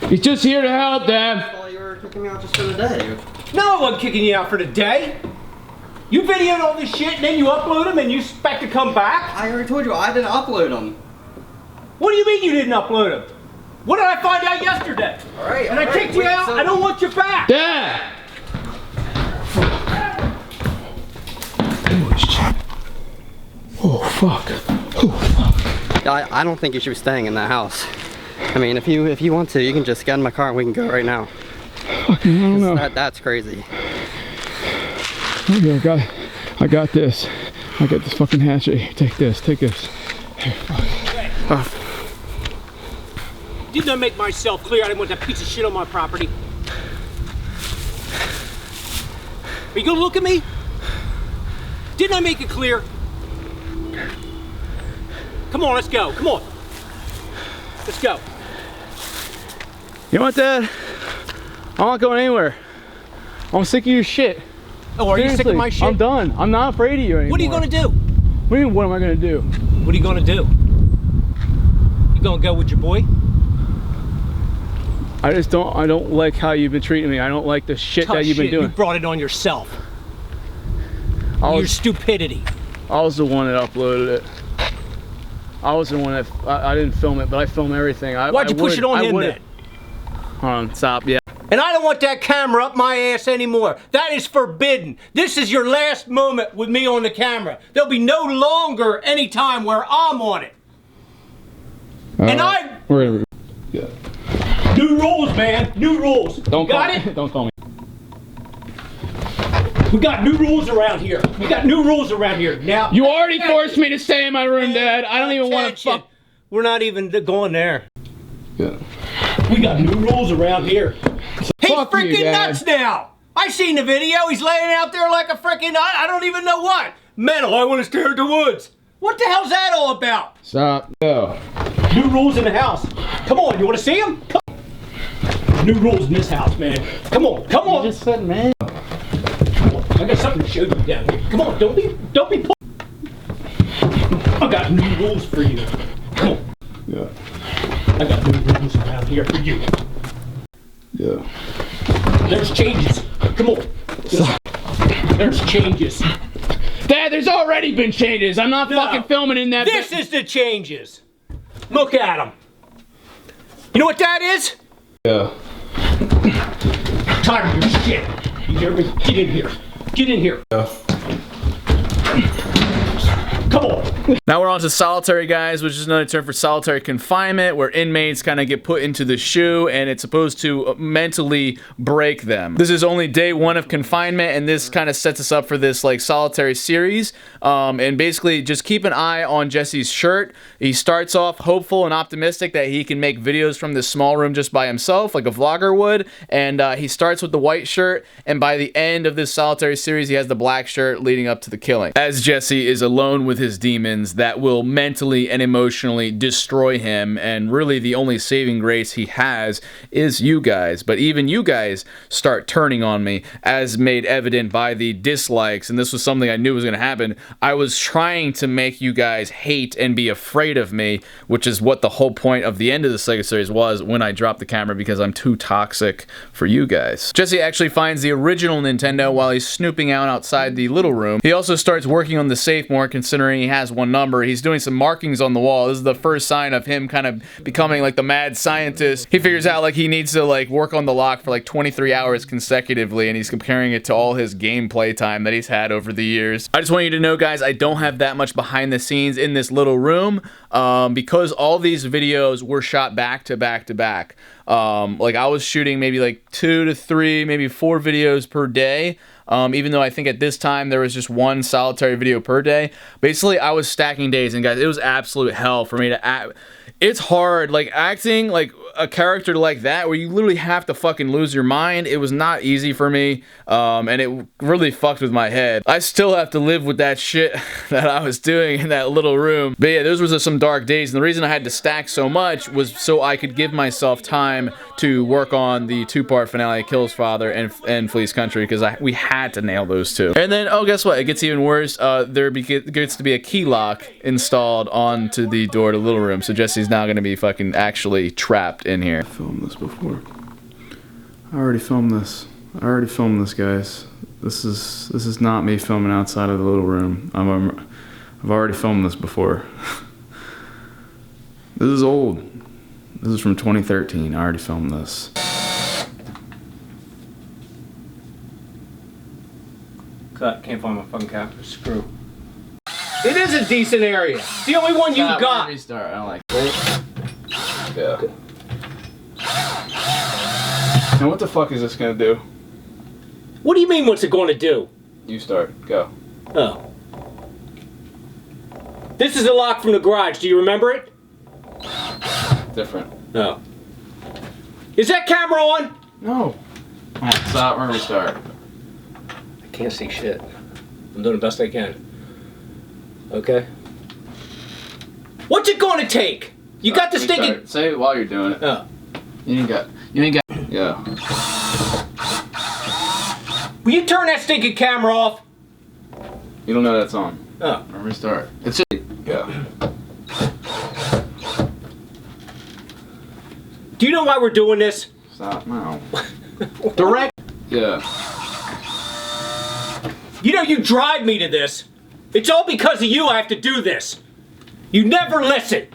He's just here to help, Dad. I thought you were kicking me out just for the day. No, I wasn't kicking you out for the day. You videoed all this shit and then you upload them and you expect to come back? I already told you I didn't upload them. What do you mean you didn't upload them? What did I find out yesterday? All right. And I kicked you out. I don't want you back. Dad! Oh, fuck. Oh, fuck. I don't think you should be staying in that house. I mean, if you want to, you can just get in my car and we can go right now. Fucking, I don't know. That's crazy. Okay, I got this. I got this fucking hatchet. Take this. Take this. Didn't I make myself clear? I didn't want that piece of shit on my property. Are you gonna look at me? Didn't I make it clear? Come on, let's go. Come on. Let's go. You know what, Dad? I'm not going anywhere. I'm sick of your shit. Oh, are you sick of my shit? I'm done. I'm not afraid of you anymore. What are you gonna do? What do you mean, what am I gonna do? What are you gonna do? You gonna go with your boy? I don't like how you've been treating me. I don't like the shit that you've been doing. You brought it on yourself. I Your was, stupidity. I was the one that uploaded it. I was the one that, I didn't film it, but I filmed everything. Why'd you push it on him then? Hold on, stop, yeah. And I don't want that camera up my ass anymore. That is forbidden. This is your last moment with me on the camera. There'll be no longer any time where I'm on it. And We're gonna, yeah. New rules, man. New rules. Don't got call it? me. Don't call me. We got new rules around here. We got new rules around here. Now You already forced me to stay in my room, Dad. I don't even want to fuck. We're not even going there. Yeah. We got new rules around here. He's fuck you, freaking Dad. nuts now. I seen the video. He's laying out there like a freaking, I don't even know what. Mental, I want to stare at the woods. What the hell's that all about? Stop. Go. New rules in the house. Come on, you want to see them? New rules in this house, man. Come on, come on. You just said, man. Come on. I got something to show you down here. Come on, don't be I got new rules for you. Come on. Yeah. I got new rules around here for you. Yeah. There's changes. Come on. There's changes. Dad, there's already been changes. I'm not fucking filming in that. This is the changes. Look at them. You know what that is? Yeah. I'm tired of your shit. You hear me? Get in here. Get in here. Yeah. Come on. Now we're on to solitary, guys, which is another term for solitary confinement, where inmates kind of get put into the shoe and it's supposed to mentally break them. This is only day 1 of confinement, and this kind of sets us up for this like solitary series. And basically just keep an eye on Jesse's shirt. He starts off hopeful and optimistic that he can make videos from this small room just by himself, like a vlogger would. And he starts with the white shirt, and by the end of this solitary series, he has the black shirt leading up to the killing. As Jesse is alone with his demons that will mentally and emotionally destroy him, and really the only saving grace he has is you guys. But even you guys start turning on me, as made evident by the dislikes, and this was something I knew was going to happen. I was trying to make you guys hate and be afraid of me, which is what the whole point of the end of the Psycho series was when I dropped the camera, because I'm too toxic for you guys. Jesse actually finds the original Nintendo while he's snooping out outside the little room. He also starts working on the safe more, considering he has one number. He's doing some markings on the wall. This is the first sign of him kind of becoming like the mad scientist. He figures out like he needs to like work on the lock for like 23 hours consecutively, and he's comparing it to all his gameplay time that he's had over the years. I just want you to know, guys, I don't have that much behind the scenes in this little room because all these videos were shot back to back to back. Like I was shooting maybe like 2 to 3, maybe 4 videos per day. Even though I think at this time there was just 1 solitary video per day. Basically, I was stacking days, and guys, it was absolute hell for me to act. It's hard, like acting like a character like that where you literally have to fucking lose your mind. It was not easy for me, and it really fucked with my head. I still have to live with that shit that I was doing in that little room. But yeah, those were some dark days, and the reason I had to stack so much was so I could give myself time to work on the 2-part finale, Kills Father and Flea's Country, because we had to nail those 2. And then, oh, guess what? It gets even worse. There gets to be a key lock installed onto the door to the little room, so Jesse's now going to be fucking actually trapped in here. I filmed this before. I already filmed this. Guys. This is not me filming outside of the little room. I've already filmed this before. This is old. This is from 2013. I already filmed this. Cut. Can't find my fucking cap. Screw. It is a decent area. It's the only one you got. Restart. I don't like it. Yeah. Now what the fuck is this gonna do? What do you mean, what's it going to do? You start. Go. Oh. This is the lock from the garage. Do you remember it? Different. No. Is that camera on? No. Alright, stop. We're gonna restart. I can't see shit. I'm doing the best I can. Okay. What's it going to take? You got the stinking... Say it while you're doing it. Oh. You ain't got... Yeah. Will you turn that stinking camera off? You don't know that's on. Oh. Or restart. It's just... Yeah. Do you know why we're doing this? Stop now. Direct. Yeah. You know you drive me to this. It's all because of you I have to do this. You never listen.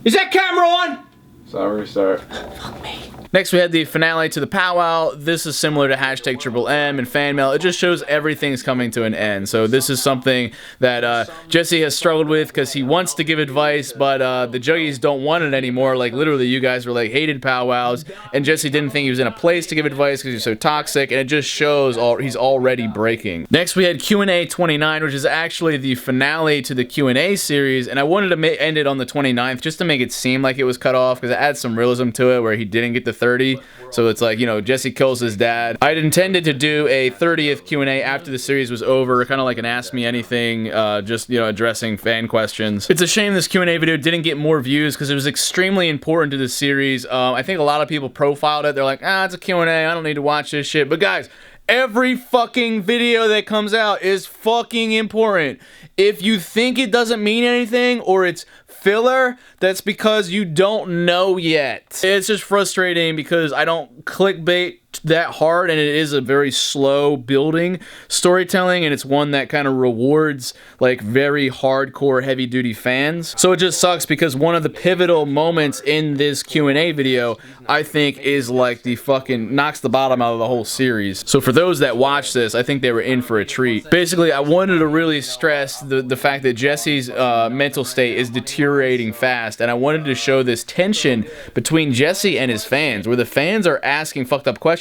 Is that camera on? So restart. Fuck me. Next, we had the finale to the powwow. This is similar to hashtag Triple M and fan mail. It just shows everything's coming to an end. So this is something that Jesse has struggled with because he wants to give advice, but the Juggies don't want it anymore. Like, literally, you guys were like hated powwows, and Jesse didn't think he was in a place to give advice because he's so toxic, and it just shows he's already breaking. Next, we had Q&A 29, which is actually the finale to the Q&A series, and I wanted to end it on the 29th just to make it seem like it was cut off because it adds some realism to it where he didn't get the 30, so it's like, you know, Jesse kills his dad. I'd intended to do a 30th Q&A after the series was over, kind of like an Ask Me Anything, just, you know, addressing fan questions. It's a shame this Q&A video didn't get more views because it was extremely important to the series. I think a lot of people profiled it. They're like, it's a Q&A, I don't need to watch this shit. But guys, every fucking video that comes out is fucking important. If you think it doesn't mean anything or it's filler, that's because you don't know yet. It's just frustrating because I don't clickbait that hard, and it is a very slow building storytelling, and it's one that kind of rewards like very hardcore heavy duty fans. So it just sucks because one of the pivotal moments in this Q&A video I think is like the fucking knocks the bottom out of the whole series. So for those that watch this, I think they were in for a treat. Basically, I wanted to really stress the fact that Jesse's mental state is deteriorating fast, and I wanted to show this tension between Jesse and his fans, where the fans are asking fucked up questions,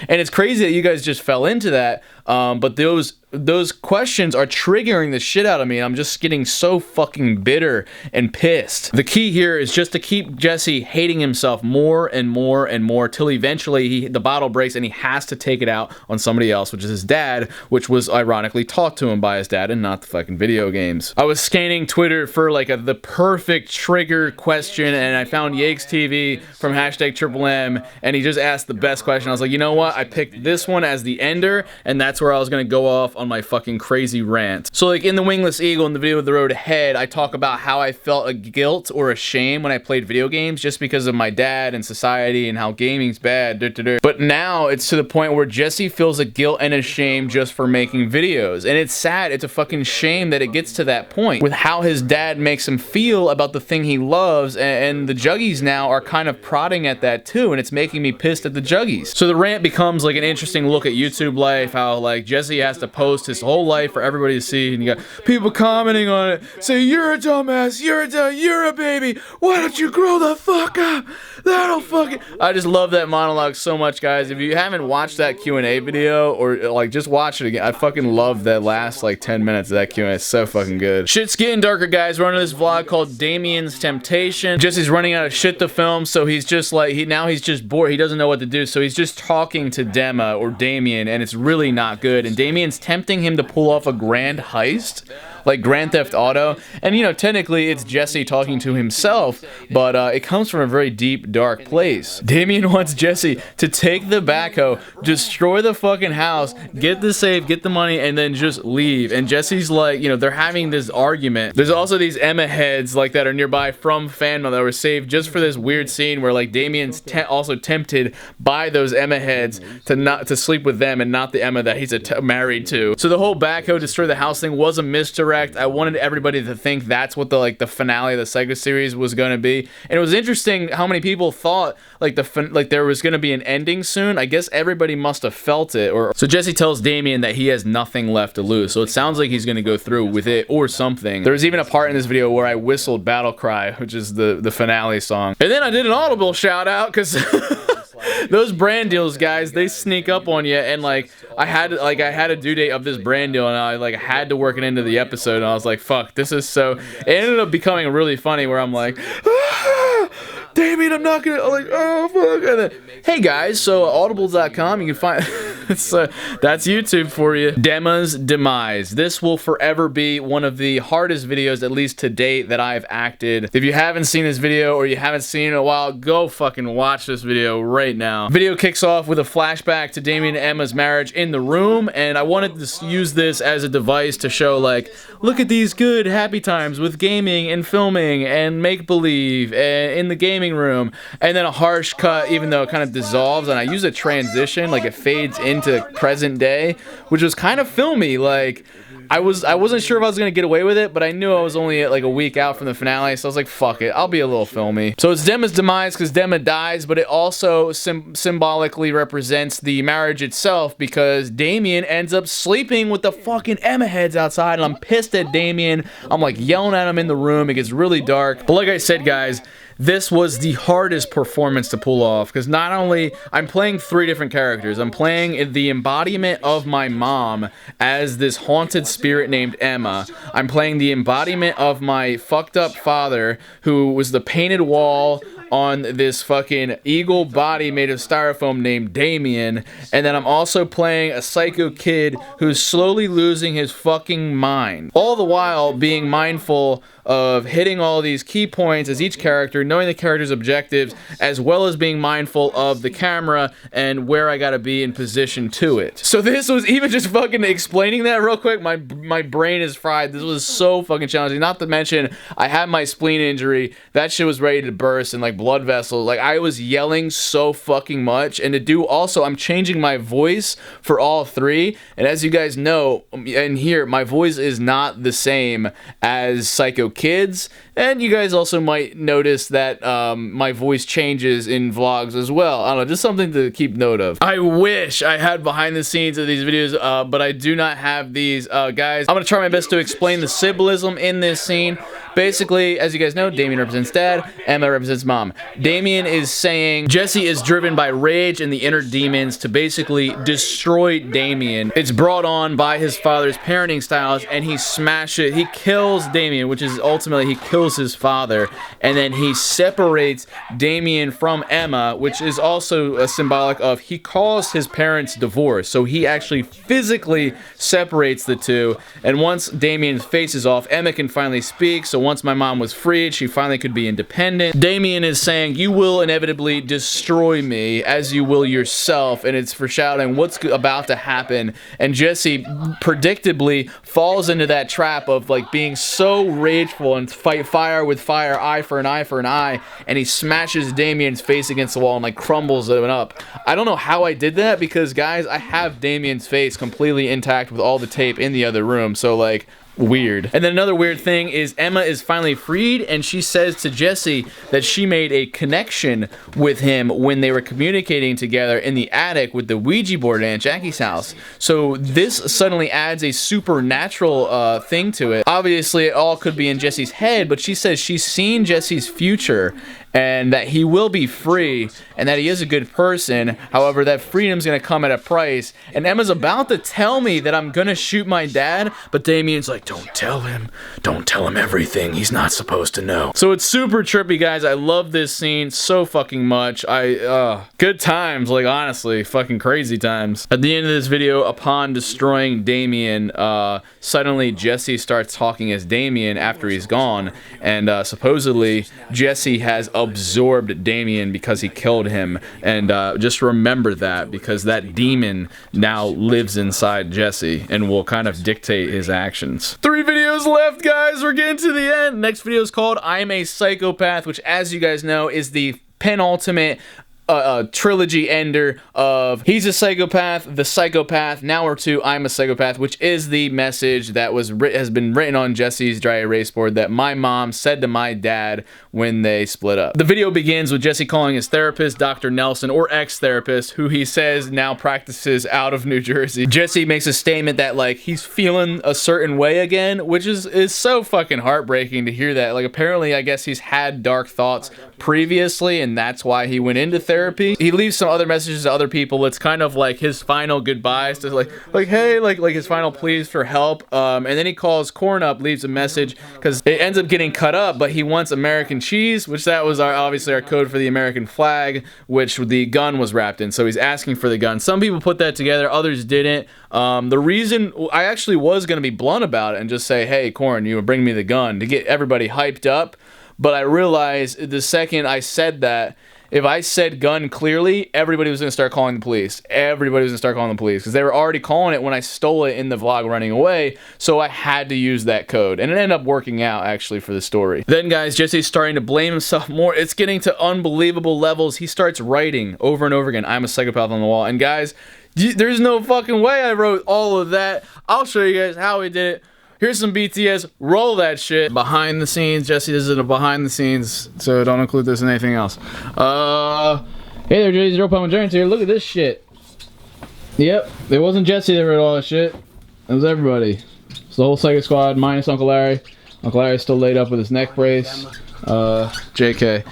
and it's crazy that you guys just fell into that, but those questions are triggering the shit out of me, and I'm just getting so fucking bitter and pissed. The key here is just to keep Jesse hating himself more and more and more till eventually the bottle breaks and he has to take it out on somebody else, which is his dad, which was ironically taught to him by his dad and not the fucking video games. I was scanning Twitter for like the perfect trigger question, and I found Yakes TV from hashtag Triple M, and he just asked the best question. I was like, you know what? I picked this one as the ender, and that's where I was gonna go off on my fucking crazy rant. So like in the Wingless Eagle, in the video of The Road Ahead, I talk about how I felt a guilt or a shame when I played video games just because of my dad and society and how gaming's bad. But now it's to the point where Jesse feels a guilt and a shame just for making videos. And it's sad. It's a fucking shame that it gets to that point with how his dad makes him feel about the thing he loves, and the Juggies now are kind of prodding at that too, and it's making me pissed at the Juggies. So the rant becomes like an interesting look at YouTube life, how like Jesse has to post his whole life for everybody to see, and you got people commenting on it, say, you're a dumbass, you're a baby, why don't you grow the fuck up? That'll fucking... I just love that monologue so much, guys. If you haven't watched that Q&A video, or like just watch it again, I fucking love that last like 10 minutes of that Q&A. It's so fucking good. Shit's getting darker, guys. We're on this vlog called Damien's Temptation. Jesse's running out of shit to film, so he's just like, now he's just bored. He doesn't know what to do, so he's just talking to Dema or Damien, and it's really not good. And Damien's tempting him to pull off a grand heist, like Grand Theft Auto. And you know, technically it's Jesse talking to himself, but it comes from a very deep, dark place. Damien wants Jesse to take the backhoe, destroy the fucking house, get the safe, get the money, and then just leave. And Jesse's like, you know, they're having this argument. There's also these Emma heads like that are nearby from fanmail that were saved just for this weird scene where like Damien's also tempted by those Emma heads to sleep with them and not the Emma that he's married to. So the whole backhoe destroy the house thing was a misdirect. correct. I wanted everybody to think that's what the finale of the Psycho series was going to be. And it was interesting how many people thought like there was going to be an ending soon. I guess everybody must have felt it. So Jesse tells Damien that he has nothing left to lose. So it sounds like he's going to go through with it or something. There was even a part in this video where I whistled Battle Cry, which is the finale song. And then I did an Audible shout out because those brand deals, guys, they sneak up on you. And like I had a due date of this brand deal, and I like had to work it into the episode. And I was like, fuck, this is so. It ended up becoming really funny where I'm like, ah, Damien, I'm not gonna, like, oh fuck. And then, hey guys, so audible.com, you can find that's YouTube for you. Demma's Demise. This will forever be one of the hardest videos, at least to date, that I've acted. If you haven't seen this video or you haven't seen it in a while, go fucking watch this video right now. Video kicks off with a flashback to Damien and Emma's marriage in the room, and I wanted to use this as a device to show, like, look at these good happy times with gaming and filming and make-believe and in the gaming room, and then a harsh cut, even though it kind of dissolves, and I use a transition, like it fades into present day, which was kind of filmy. Like I wasn't sure if I was gonna get away with it, but I knew I was only like a week out from the finale, so I was like, fuck it, I'll be a little filmy. So it's Demma's demise because Demma dies, but it also symbolically represents the marriage itself, because Damien ends up sleeping with the fucking Emma heads outside, and I'm pissed at Damien. I'm like yelling at him in the room. It gets really dark, but like I said, guys, this was the hardest performance to pull off, because not only I'm playing 3 different characters, I'm playing the embodiment of my mom as this haunted spirit named Emma. I'm playing the embodiment of my fucked up father, who was the painted wall on this fucking eagle body made of styrofoam named Damien. And then I'm also playing a psycho kid who's slowly losing his fucking mind, all the while being mindful of hitting all these key points as each character, knowing the character's objectives, as well as being mindful of the camera and where I gotta be in position to it. So this was, even just fucking explaining that real quick, my brain is fried. This was so fucking challenging. Not to mention, I had my spleen injury. That shit was ready to burst, and like blood vessels. Like I was yelling so fucking much. And to do also, I'm changing my voice for all 3. And as you guys know, and here, my voice is not the same as Psycho Kids, and you guys also might notice that my voice changes in vlogs as well. I don't know, just something to keep note of. I wish I had behind the scenes of these videos, but I do not have these. Guys, I'm gonna try my best to explain the symbolism in this scene. Basically, as you guys know, Damien represents dad, Emma represents mom. Damien is saying Jesse is driven by rage and the inner demons to basically destroy Damien. It's brought on by his father's parenting styles, and he kills Damien, which is ultimately he kills his father, and then he separates Damien from Emma, which is also a symbolic of he caused his parents divorce, so he actually physically separates the two. And once Damien's face is off, Emma can finally speak. So once my mom was freed, she finally could be independent. Damien is saying, you will inevitably destroy me as you will yourself, and it's foreshadowing what's about to happen. And Jesse predictably falls into that trap of like being so rageful and fight fire with fire, eye for an eye for an eye, and he smashes Damien's face against the wall and like crumbles it up. I don't know how I did that, because guys, I have Damien's face completely intact with all the tape in the other room, so like, weird. And then another weird thing is Emma is finally freed, and she says to Jesse that she made a connection with him when they were communicating together in the attic with the Ouija board at Aunt Jackie's house. So this suddenly adds a supernatural thing to it. Obviously, it all could be in Jesse's head, but she says she's seen Jesse's future and that he will be free and that he is a good person. However, that freedom's gonna come at a price. And Emma's about to tell me that I'm gonna shoot my dad, but Damien's like, don't tell him everything. He's not supposed to know. So it's super trippy, guys. I love this scene so fucking much. Good times, like honestly, fucking crazy times. At the end of this video, upon destroying Damien, suddenly Jesse starts talking as Damien after he's gone, and supposedly Jesse has absorbed Damien because he killed him. And just remember that, because that demon now lives inside Jesse and will kind of dictate his actions. 3 videos left, guys. We're getting to the end. Next video is called I'm a Psychopath, which, as you guys know, is the penultimate a trilogy ender of he's a psychopath, the psychopath, now we're to I'm a psychopath, which is the message that has been written on Jesse's dry erase board that my mom said to my dad when they split up. The video begins with Jesse calling his therapist, Dr. Nelson, or ex-therapist, who he says now practices out of New Jersey. Jesse makes a statement that like he's feeling a certain way again, which is so fucking heartbreaking to hear that. Like apparently I guess he's had dark thoughts previously and that's why he went into therapy. He leaves some other messages to other people. It's kind of like his final goodbyes to like hey, like his final pleas for help. And then he calls Korn up, leaves a message because it ends up getting cut up, but he wants American cheese, which that was obviously our code for the American flag, which the gun was wrapped in. So he's asking for the gun. Some people put that together, others didn't. The reason I actually was going to be blunt about it and just say, hey, Korn, you bring me the gun to get everybody hyped up. But I realized the second I said that, if I said gun clearly, everybody was going to start calling the police. Everybody was going to start calling the police because they were already calling it when I stole it in the vlog running away. So I had to use that code. And it ended up working out actually for the story. Then guys, Jesse's starting to blame himself more. It's getting to unbelievable levels. He starts writing over and over again, I'm a psychopath on the wall. And guys, there's no fucking way I wrote all of that. I'll show you guys how he did it. Here's some BTS, roll that shit. Behind the scenes, Jesse does it behind the scenes, so don't include this in anything else. Hey there, Jesse's Real Pump Jones here. Look at this shit. Yep, it wasn't Jesse that wrote all that shit. It was everybody. It's the whole Psycho Squad, minus Uncle Larry. Uncle Larry's still laid up with his neck brace. JK.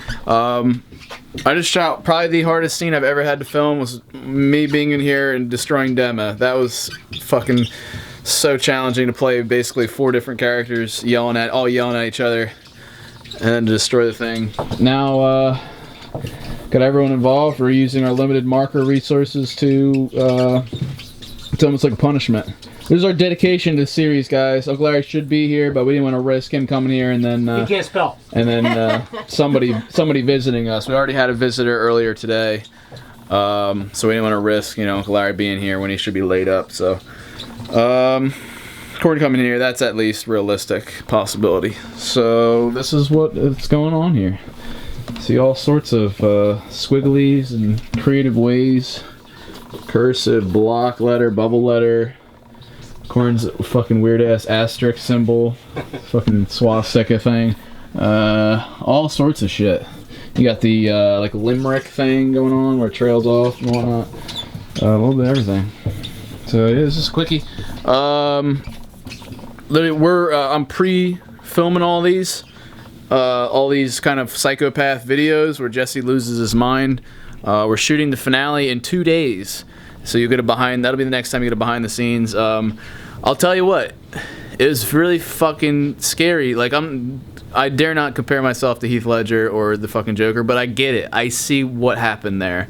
I just shot probably the hardest scene I've ever had to film was me being in here and destroying Dema. That was fucking so challenging to play basically 4 different characters all yelling at each other and then to destroy the thing. Now got everyone involved. We're using our limited marker resources to it's almost like a punishment. This is our dedication to the series, guys. Uncle Larry should be here, but we didn't want to risk him coming here and then He can't spell. And then somebody visiting us. We already had a visitor earlier today, so we didn't want to risk Uncle Larry being here when he should be laid up. So Corn coming in here, that's at least realistic possibility. So this is what is going on here. See all sorts of squigglies and creative ways. Cursive, block letter, bubble letter. Corn's fucking weird ass asterisk symbol. Fucking swastika thing. All sorts of shit. You got the like limerick thing going on where it trails off and whatnot. A little bit of everything. So yeah, this is a quickie. I'm pre-filming all these kind of psychopath videos where Jesse loses his mind. We're shooting the finale in 2 days, so you get a that'll be the next time you get a behind the scenes. I'll tell you what, it was really fucking scary. Like I dare not compare myself to Heath Ledger or the fucking Joker, but I get it. I see what happened there.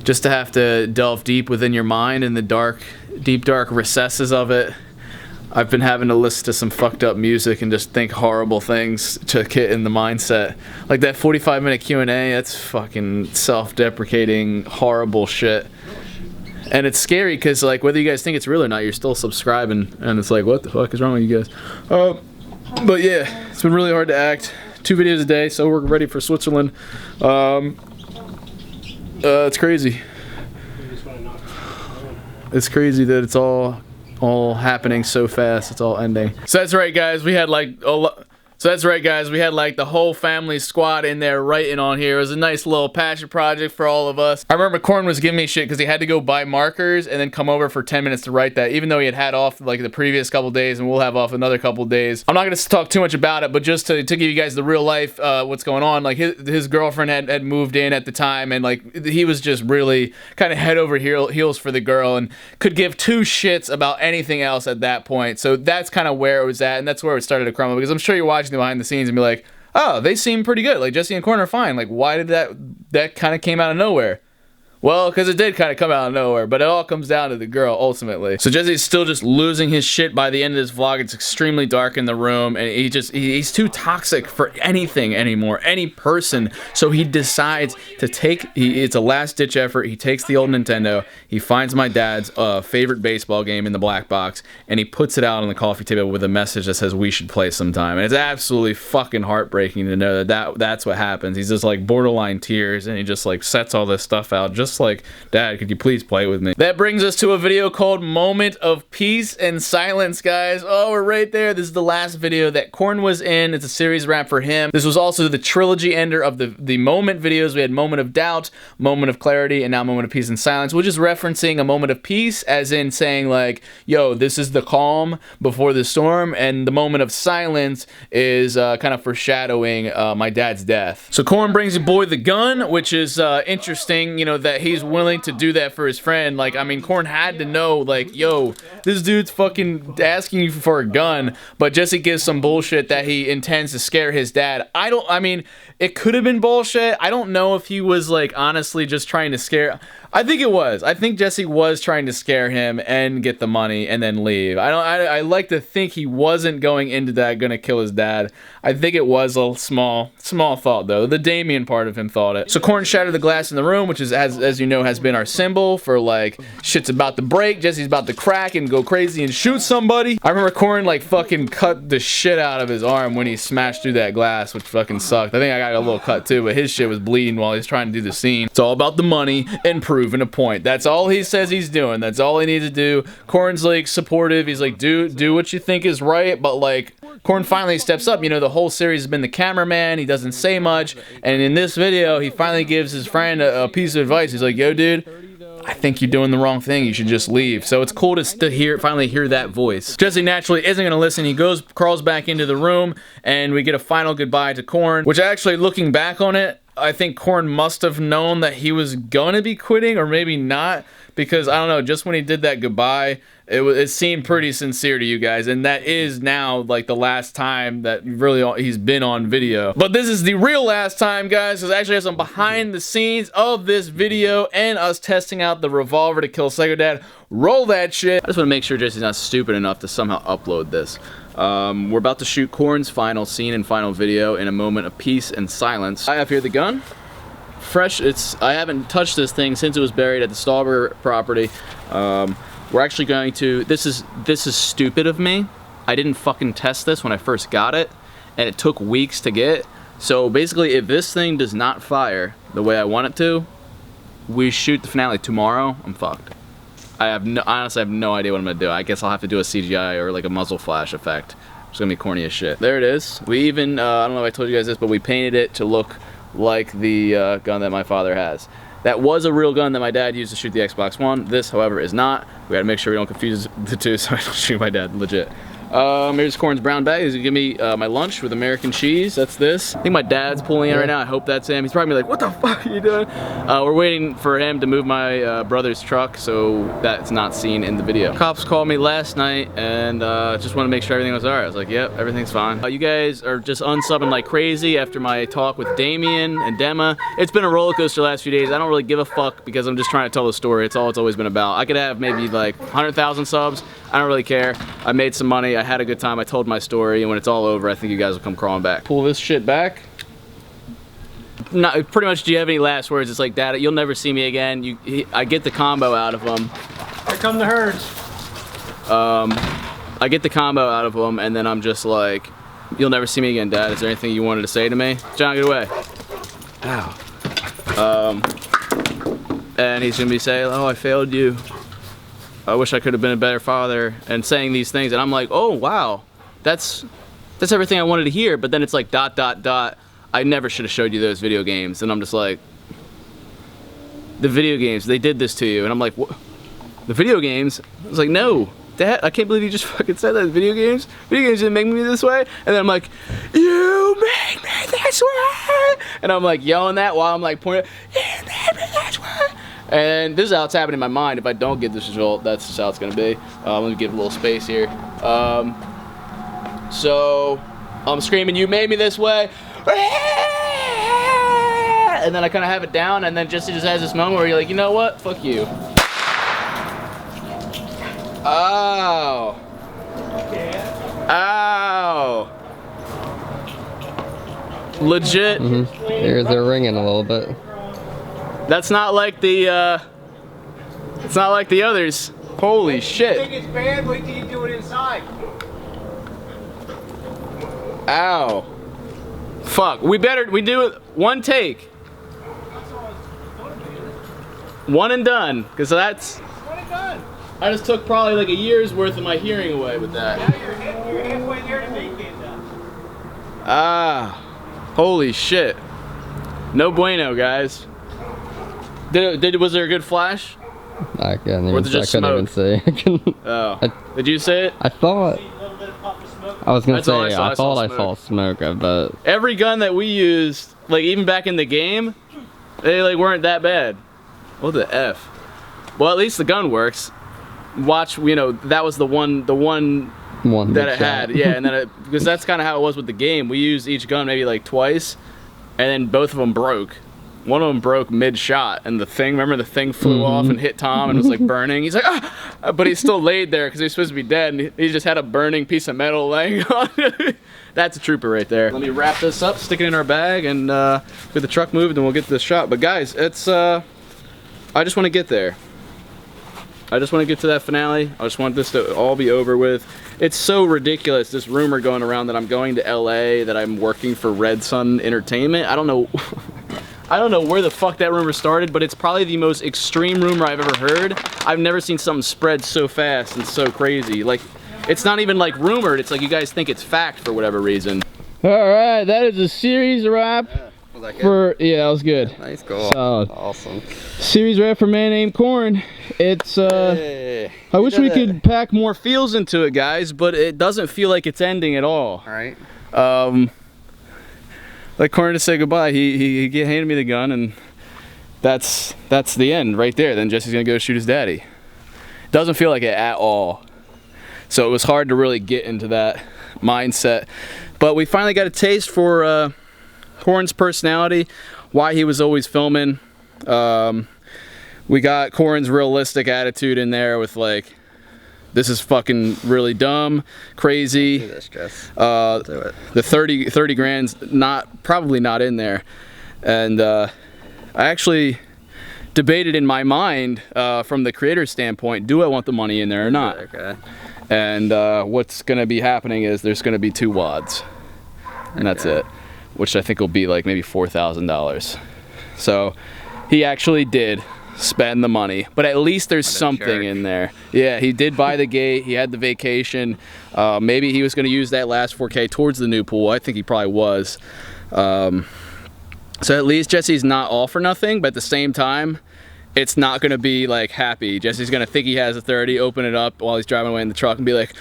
Just to have to delve deep within your mind in the deep dark recesses of it. I've been having to listen to some fucked up music and just think horrible things to get in the mindset. Like that 45-minute Q&A, that's fucking self-deprecating, horrible shit. And it's scary because like whether you guys think it's real or not, you're still subscribing, and it's like, what the fuck is wrong with you guys? But yeah, it's been really hard to act. 2 videos a day, so we're ready for Switzerland. It's crazy. It's crazy that it's all happening so fast. It's all ending. So that's right, guys. We had like the whole family squad in there writing on here. It was a nice little passion project for all of us. I remember Korn was giving me shit because he had to go buy markers and then come over for 10 minutes to write that, even though he had off like the previous couple days, and we'll have off another couple days. I'm not going to talk too much about it, but just to give you guys the real life what's going on. Like his girlfriend had moved in at the time, and like he was just really kind of head over heels for the girl and could give 2 shits about anything else at that point. So that's kind of where it was at, and that's where it started to crumble, because I'm sure you're watching the behind the scenes and be like, oh, they seem pretty good. Like Jesse and Korn are fine. Like why did that kind of came out of nowhere? Well, because it did kind of come out of nowhere, but it all comes down to the girl, ultimately. So Jesse's still just losing his shit by the end of this vlog. It's extremely dark in the room, and he's too toxic for anything anymore, any person. So he decides to it's a last-ditch effort. He takes the old Nintendo, he finds my dad's favorite baseball game in the black box, and he puts it out on the coffee table with a message that says, we should play sometime. And it's absolutely fucking heartbreaking to know that's what happens. He's just like borderline tears, and he just like sets all this stuff out, just like, Dad, could you please play with me? That brings us to a video called Moment of Peace and Silence, guys. Oh, we're right there. This is the last video that Korn was in. It's a series wrap for him. This was also the trilogy ender of the Moment videos. We had Moment of Doubt, Moment of Clarity, and now Moment of Peace and Silence, which is referencing a moment of peace, as in saying like, yo, this is the calm before the storm, and the moment of silence is kind of foreshadowing my dad's death. So Korn brings your boy the gun, which is interesting, you know, that he's willing to do that for his friend. Like, I mean, Korn had to know, like, yo, this dude's fucking asking you for a gun, but Jesse gives some bullshit that he intends to scare his dad. I mean, it could have been bullshit. I don't know if he was, like, honestly just trying to scare... I think it was. I think Jesse was trying to scare him and get the money and then leave. I like to think he wasn't going into that gonna kill his dad. I think it was a small thought, though. The Damien part of him thought it. So Korn shattered the glass in the room, which is, as you know, has been our symbol for, like, shit's about to break, Jesse's about to crack and go crazy and shoot somebody. I remember Korn, like, fucking cut the shit out of his arm when he smashed through that glass, which fucking sucked. I think I got a little cut, too, but his shit was bleeding while he was trying to do the scene. It's all about the money and proving a point. That's all he says he's doing. That's all he needs to do. Korn's, like, supportive. He's like, do what you think is right, but, like, Korn finally steps up. You know, the whole series has been the cameraman. He doesn't say much, and in this video, he finally gives his friend a piece of advice. He's like, yo, dude, I think you're doing the wrong thing. You should just leave. So it's cool to finally hear that voice. Jesse naturally isn't going to listen. He crawls back into the room, and we get a final goodbye to Korn, which actually, looking back on it, I think Korn must have known that he was going to be quitting, or maybe not, because, I don't know, just when he did that goodbye, it seemed pretty sincere to you guys, and that is now, like, the last time that really he's been on video. But this is the real last time, guys, because I actually have some behind the scenes of this video and us testing out the revolver to kill Psycho Dad. Roll that shit. I just want to make sure Jesse's not stupid enough to somehow upload this. We're about to shoot Korn's final scene and final video in a moment of peace and silence. I have here the gun. Fresh, I haven't touched this thing since it was buried at the Stauber property. We're actually going to, this is stupid of me. I didn't fucking test this when I first got it, and it took weeks to get. So basically, if this thing does not fire the way I want it to, we shoot the finale tomorrow, I'm fucked. Honestly, I have no idea what I'm gonna do. I guess I'll have to do a CGI or like a muzzle flash effect. It's gonna be corny as shit. There it is. We even, I don't know if I told you guys this, but we painted it to look like the gun that my father has. That was a real gun that my dad used to shoot the Xbox One. This, however, is not. We gotta make sure we don't confuse the two so I don't shoot my dad, legit. Here's Korn's brown bag. He's gonna give me my lunch with American cheese. That's this. I think my dad's pulling it right now. I hope that's him. He's probably like, what the fuck are you doing? We're waiting for him to move my brother's truck, so that's not seen in the video. Cops called me last night and just want to make sure everything was alright. I was like, yep, everything's fine. You guys are just unsubbing like crazy after my talk with Damien and Dema. It's been a roller coaster the last few days. I don't really give a fuck because I'm just trying to tell the story. It's all it's always been about. I could have maybe like 100,000 subs. I don't really care. I made some money. I had a good time. I told my story, and when it's all over, I think you guys will come crawling back. Pull this shit back. Pretty much, do you have any last words? It's like, Dad, you'll never see me again. I get the combo out of them. Here come the herds. I get the combo out of them, and then I'm just like, you'll never see me again, Dad. Is there anything you wanted to say to me? John, get away. Ow. And he's gonna be saying, oh, I failed you. I wish I could have been a better father, and saying these things, and I'm like, oh wow, that's everything I wanted to hear. But then it's like ... I never should have showed you those video games, and I'm just like, the video games, they did this to you, and I'm like, what? The video games? I was like, no, Dad, I can't believe you just fucking said that. Video games didn't make me this way. And then I'm like, you made me this way, and I'm like yelling that while I'm like pointing, you made me this way. And this is how it's happening in my mind. If I don't get this result, that's just how it's gonna be. Let me give a little space here. So I'm screaming, you made me this way. that, and then I kind of have it down, and then Jesse just has this moment where you're like, you know what? Fuck you. Oh. Ow. Legit. Ears are ringing a little bit. That's not like the, it's not like the others. Holy shit. Think it's bad? Wait till you do it inside. Ow. Fuck. We do it one take. One and done. Because that's... One and done. I just took probably like a year's worth of my hearing away with that. Now you're halfway there to make it done. Ah. Holy shit. No bueno, guys. Was there a good flash? I couldn't Or was it just even see. Oh. Did you say it? I thought. I was gonna That's all say, I saw. I saw smoke, but Every gun that we used, like even back in the game, they like weren't that bad. What the F? Well, at least the gun works. Watch, you know, that was the one that it had. Yeah, and then because that's kind of how it was with the game. We used each gun maybe like twice, and then both of them broke. One of them broke mid-shot, and the thing, remember the thing flew off and hit Tom and was like burning. He's like, ah! But he still laid there because he was supposed to be dead, and he just had a burning piece of metal laying on it. That's a trooper right there. Let me wrap this up, stick it in our bag, and get the truck moved, and we'll get this shot. But guys, it's, I just want to get there. I just want to get to that finale. I just want this to all be over with. It's so ridiculous, this rumor going around that I'm going to LA, that I'm working for Red Sun Entertainment. I don't know. I don't know where the fuck that rumor started, but it's probably the most extreme rumor I've ever heard. I've never seen something spread so fast and so crazy. Like, it's not even like rumored, it's like you guys think it's fact for whatever reason. Alright, that is a series wrap for, yeah, that was good. nice goal. Solid. Awesome. Series wrap for Man Named Corn. It's, Hey, I wish we could pack more feels into it, guys, but it doesn't feel like it's ending at all. Alright. Like Corn to say goodbye, he handed me the gun, and that's the end right there. Then Jesse's gonna go shoot his daddy. Doesn't feel like it at all. So it was hard to really get into that mindset. But we finally got a taste for Corn's personality, why he was always filming. We got Corn's realistic attitude in there with like, this is fucking really dumb, crazy. Do this, Jess. Do it. The 30 grand's probably not in there. And I actually debated in my mind from the creator's standpoint, do I want the money in there or not? Okay. And what's gonna be happening is there's gonna be 2 wads. And that's it. Which I think will be like maybe $4,000. So he actually did spend the money, but at least there's something in there. Yeah, he did buy the gate, he had the vacation. Maybe he was going to use that last 4K towards the new pool. I think he probably was. So at least Jesse's not all for nothing, but at the same time, it's not going to be like happy. Jesse's going to think he has a 30, open it up while he's driving away in the truck and be like,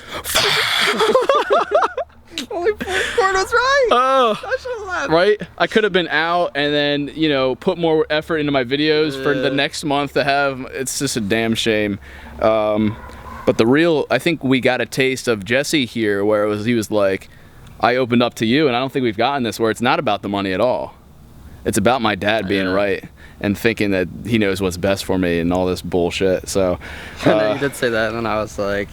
Holy Corn was right. oh, I should have left. right? I could have been out and then, you know, put more effort into my videos for the next month to have. It's just a damn shame. But the real, I think we got a taste of Jesse here where he was like, I opened up to you, and I don't think we've gotten this where it's not about the money at all. It's about my dad being right and thinking that he knows what's best for me and all this bullshit. So I know you did say that, and I was like,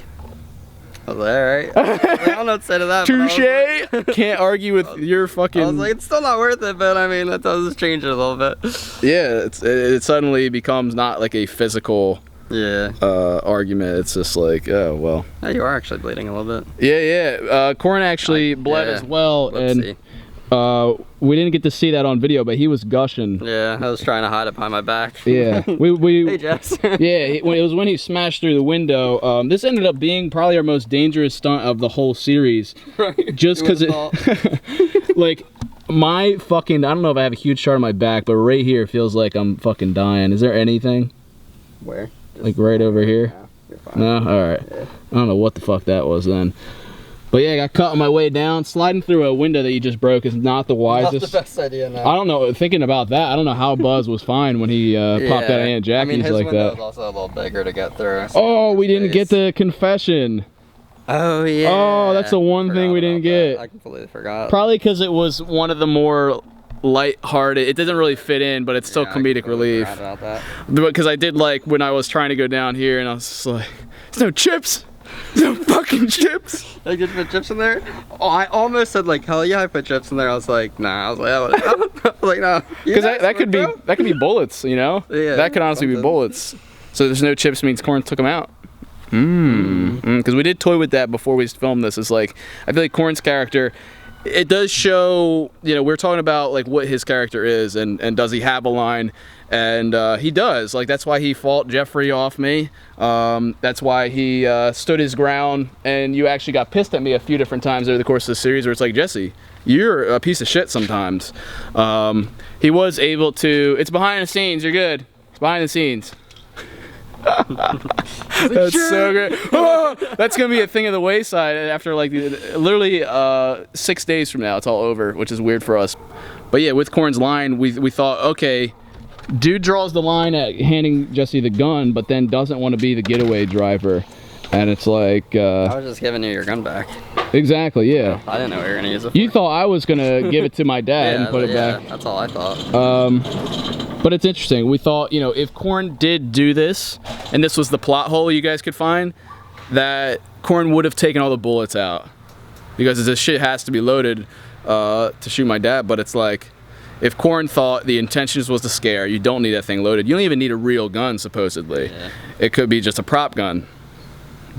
alright. I don't know what to say to that. touche. Can't argue with your fucking. I was like, it's still not worth it, but I mean, that does change it a little bit. Yeah, it suddenly becomes not like a physical argument. It's just like, oh well. Yeah, you are actually bleeding a little bit. Yeah. Corn actually bled as well. Whoopsie. And we didn't get to see that on video, but he was gushing. Yeah, I was trying to hide it behind my back. Yeah, Hey, Jess. yeah, it was when he smashed through the window. This ended up being probably our most dangerous stunt of the whole series. Right. Just because it, like, my fucking, I don't know if I have a huge scar on my back, but right here feels like I'm fucking dying. Is there anything? Where? Like right over here? No, you're fine. No? Alright. Yeah. I don't know what the fuck that was then. But yeah, I got cut on my way down. Sliding through a window that you just broke is not the wisest. Not the best idea now. I don't know. Thinking about that, I don't know how Buzz was fine when he popped out of Aunt Jackie's I mean, his like window that. was also a little bigger to get through. Oh, we didn't get the confession. Oh, yeah. Oh, that's the one thing we didn't get. I completely forgot. Probably because it was one of the more light-hearted. It doesn't really fit in, but it's still Yeah, I comedic completely relief. forgot about that. Because I did like when I was trying to go down here, and I was just like, "There's no chips, there's no fucking chips." Did you put chips in there? Oh, I almost said like, hell yeah, I put chips in there. I was like, nah. I was like, I was like, no. Because that could be bullets, you know. Yeah, that could honestly be something. bullets. So there's no chips means Corn took them out. Because we did toy with that before we filmed this. It's like, I feel like Corn's character, it does show, you know, we're talking about like what his character is and does he have a line, and he does. Like, that's why he fought Jeffrey off me. That's why he stood his ground, and you actually got pissed at me a few different times over the course of the series where it's like, Jesse, you're a piece of shit sometimes. He was able to, it's behind the scenes, you're good. It's behind the scenes. That's so great. Oh, that's gonna be a thing of the wayside after like literally 6 days from now. It's all over, which is weird for us. But yeah, with Corn's line, we thought, okay, dude draws the line at handing Jesse the gun, but then doesn't want to be the getaway driver, and it's like I was just giving you your gun back. exactly, yeah. I didn't know we were gonna use it. You thought I was gonna give it to my dad and put it back. That's all I thought. But it's interesting. We thought, you know, if Corn did do this, and this was the plot hole you guys could find, that Corn would have taken all the bullets out. Because this shit has to be loaded to shoot my dad. But it's like, if Corn thought the intentions was to scare, you don't need that thing loaded. You don't even need a real gun, supposedly. Yeah. It could be just a prop gun.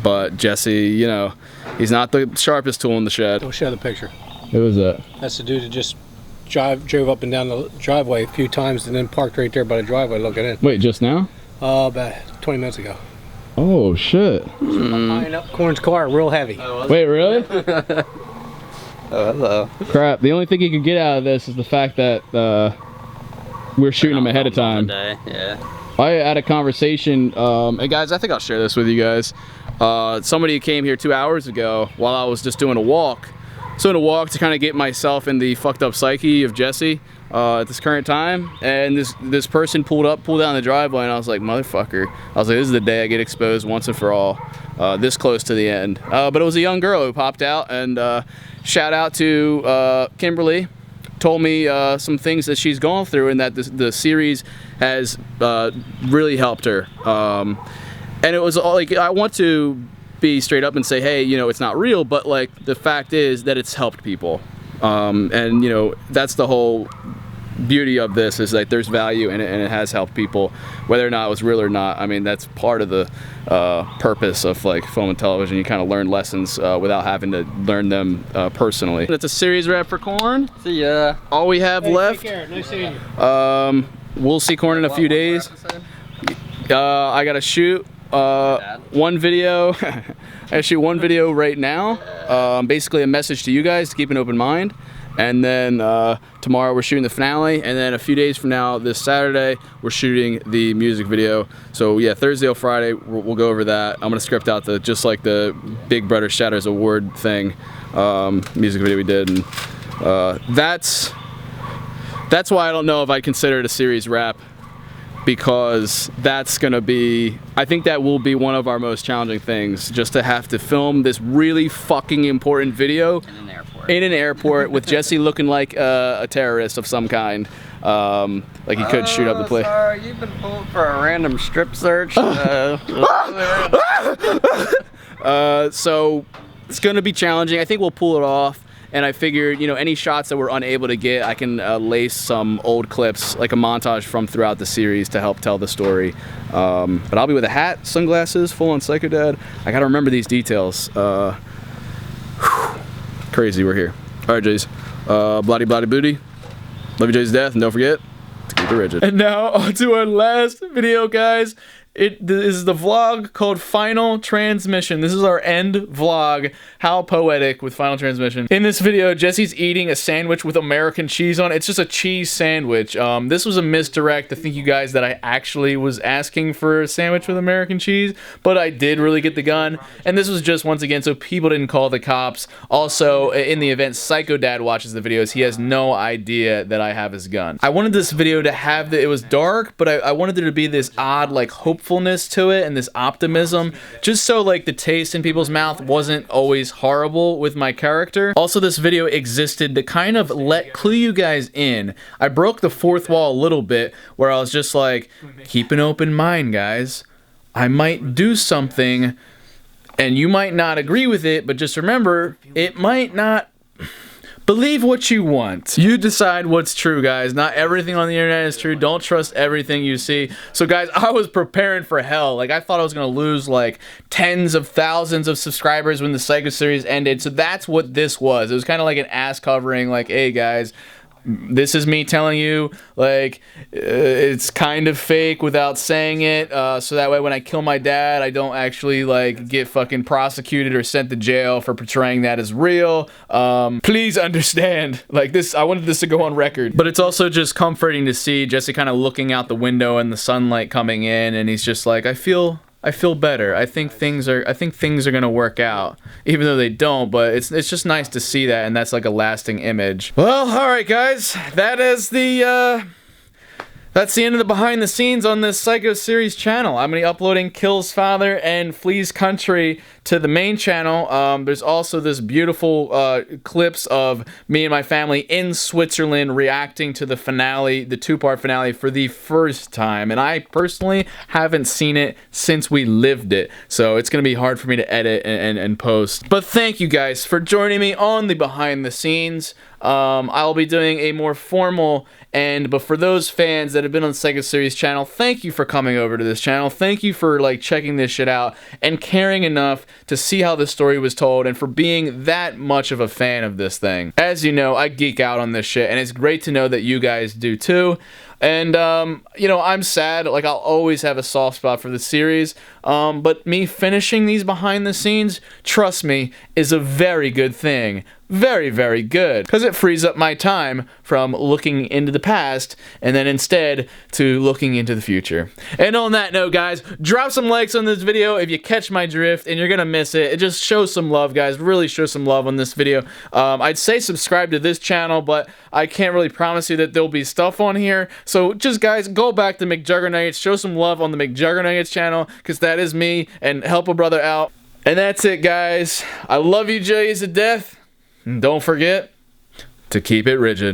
But Jesse, you know, he's not the sharpest tool in the shed. We'll show the picture. Who was that? That's the dude that just drove up and down the driveway a few times and then parked right there by the driveway looking in. Wait, just now? About 20 minutes ago. Oh, shit. Behind up Corn's car, real heavy. Wait, really? Oh, hello. Crap. The only thing you could get out of this is the fact that we're shooting him ahead of time. Yeah. I had a conversation, and guys, I think I'll share this with you guys. Somebody came here 2 hours ago while I was just doing a walk. So to walk to kind of get myself in the fucked up psyche of Jesse at this current time, and this person pulled down the driveway, and I was like, motherfucker. I was like, this is the day I get exposed once and for all, this close to the end. But it was a young girl who popped out, and shout out to Kimberly. Told me some things that she's gone through, and that the series has really helped her. And it was all like, I want to be straight up and say, hey, you know, it's not real, but like the fact is that it's helped people. And you know, that's the whole beauty of this, is that there's value in it, and it has helped people, whether or not it was real or not. I mean, that's part of the purpose of like film and television. You kind of learn lessons without having to learn them personally. That's a series wrap for Corn. See ya. All we have left. Take care. Nice seeing you. We'll see Corn in a few days. I gotta shoot one video. I shoot one video right now. Basically a message to you guys to keep an open mind. And then tomorrow we're shooting the finale, and then a few days from now, this Saturday, we're shooting the music video. So yeah, Thursday or Friday, we'll go over that. I'm gonna script out just like the Big Brother Shatters Award thing, music video we did, and that's why I don't know if I consider it a series wrap, because that's gonna be, I think that will be one of our most challenging things, just to have to film this really fucking important video in an airport with Jesse looking like a terrorist of some kind. Like he could shoot up the place. Sorry, you've been pulled for a random strip search. So it's gonna be challenging. I think we'll pull it off. And I figured, you know, any shots that we're unable to get, I can lace some old clips, like a montage from throughout the series to help tell the story. But I'll be with a hat, sunglasses, full on Psycho Dad. I gotta remember these details. Crazy, we're here. All right, Jays. Bloody booty. Love you, Jays, to death, and don't forget to keep it rigid. And now on to our last video, guys. This is the vlog called Final Transmission. This is our end vlog. How poetic with Final Transmission. In this video, Jesse's eating a sandwich with American cheese on it. It's just a cheese sandwich. This was a misdirect to think you guys that I actually was asking for a sandwich with American cheese, but I did really get the gun. And this was just, once again, so people didn't call the cops. Also, in the event Psycho Dad watches the videos, he has no idea that I have his gun. I wanted this video to have it was dark, but I wanted there to be this odd, like, hopeful hopefulness to it and this optimism, just so like the taste in people's mouth wasn't always horrible with my character. Also, this video existed to kind of clue you guys in. I broke the fourth wall a little bit where I was just like, keep an open mind, guys. I might do something and you might not agree with it, but just remember, it might not. Believe what you want. You decide what's true, guys. Not everything on the internet is true. Don't trust everything you see. So, guys, I was preparing for hell. Like, I thought I was going to lose, like, tens of thousands of subscribers when the Psycho series ended. So that's what this was. It was kind of like an ass covering, like, hey, guys, this is me telling you, like, it's kind of fake without saying it, so that way when I kill my dad, I don't actually, like, get fucking prosecuted or sent to jail for portraying that as real. Please understand, like, this, I wanted this to go on record. But it's also just comforting to see Jesse kind of looking out the window and the sunlight coming in, and he's just like, I feel better. I think things are gonna work out, even though they don't. But it's just nice to see that, and that's like a lasting image. Well, all right, guys, that's the end of the behind the scenes on this Psycho series channel. I'm gonna be uploading Kills Father and Flee's Country to the main channel. There's also this beautiful clips of me and my family in Switzerland reacting to the finale, the two-part finale, for the first time. And I personally haven't seen it since we lived it. So it's gonna be hard for me to edit and post. But thank you guys for joining me on the behind the scenes. I'll be doing a more formal but for those fans that have been on the Psycho series channel, thank you for coming over to this channel. Thank you for like checking this shit out and caring enough to see how the story was told, and for being that much of a fan of this thing. As you know, I geek out on this shit, and it's great to know that you guys do too. And, you know, I'm sad. Like, I'll always have a soft spot for the series. But me finishing these behind the scenes, trust me, is a very good thing. Very, very good. Because it frees up my time from looking into the past and then instead to looking into the future. And on that note, guys, drop some likes on this video if you catch my drift and you're gonna miss it. It just shows some love, guys. Really show some love on this video. I'd say subscribe to this channel, but I can't really promise you that there'll be stuff on here. So just, guys, go back to McJuggernauts, show some love on the McJuggernauts channel, because that is me, and help a brother out. And that's it, guys. I love you, Jays, to death. And don't forget to keep it rigid.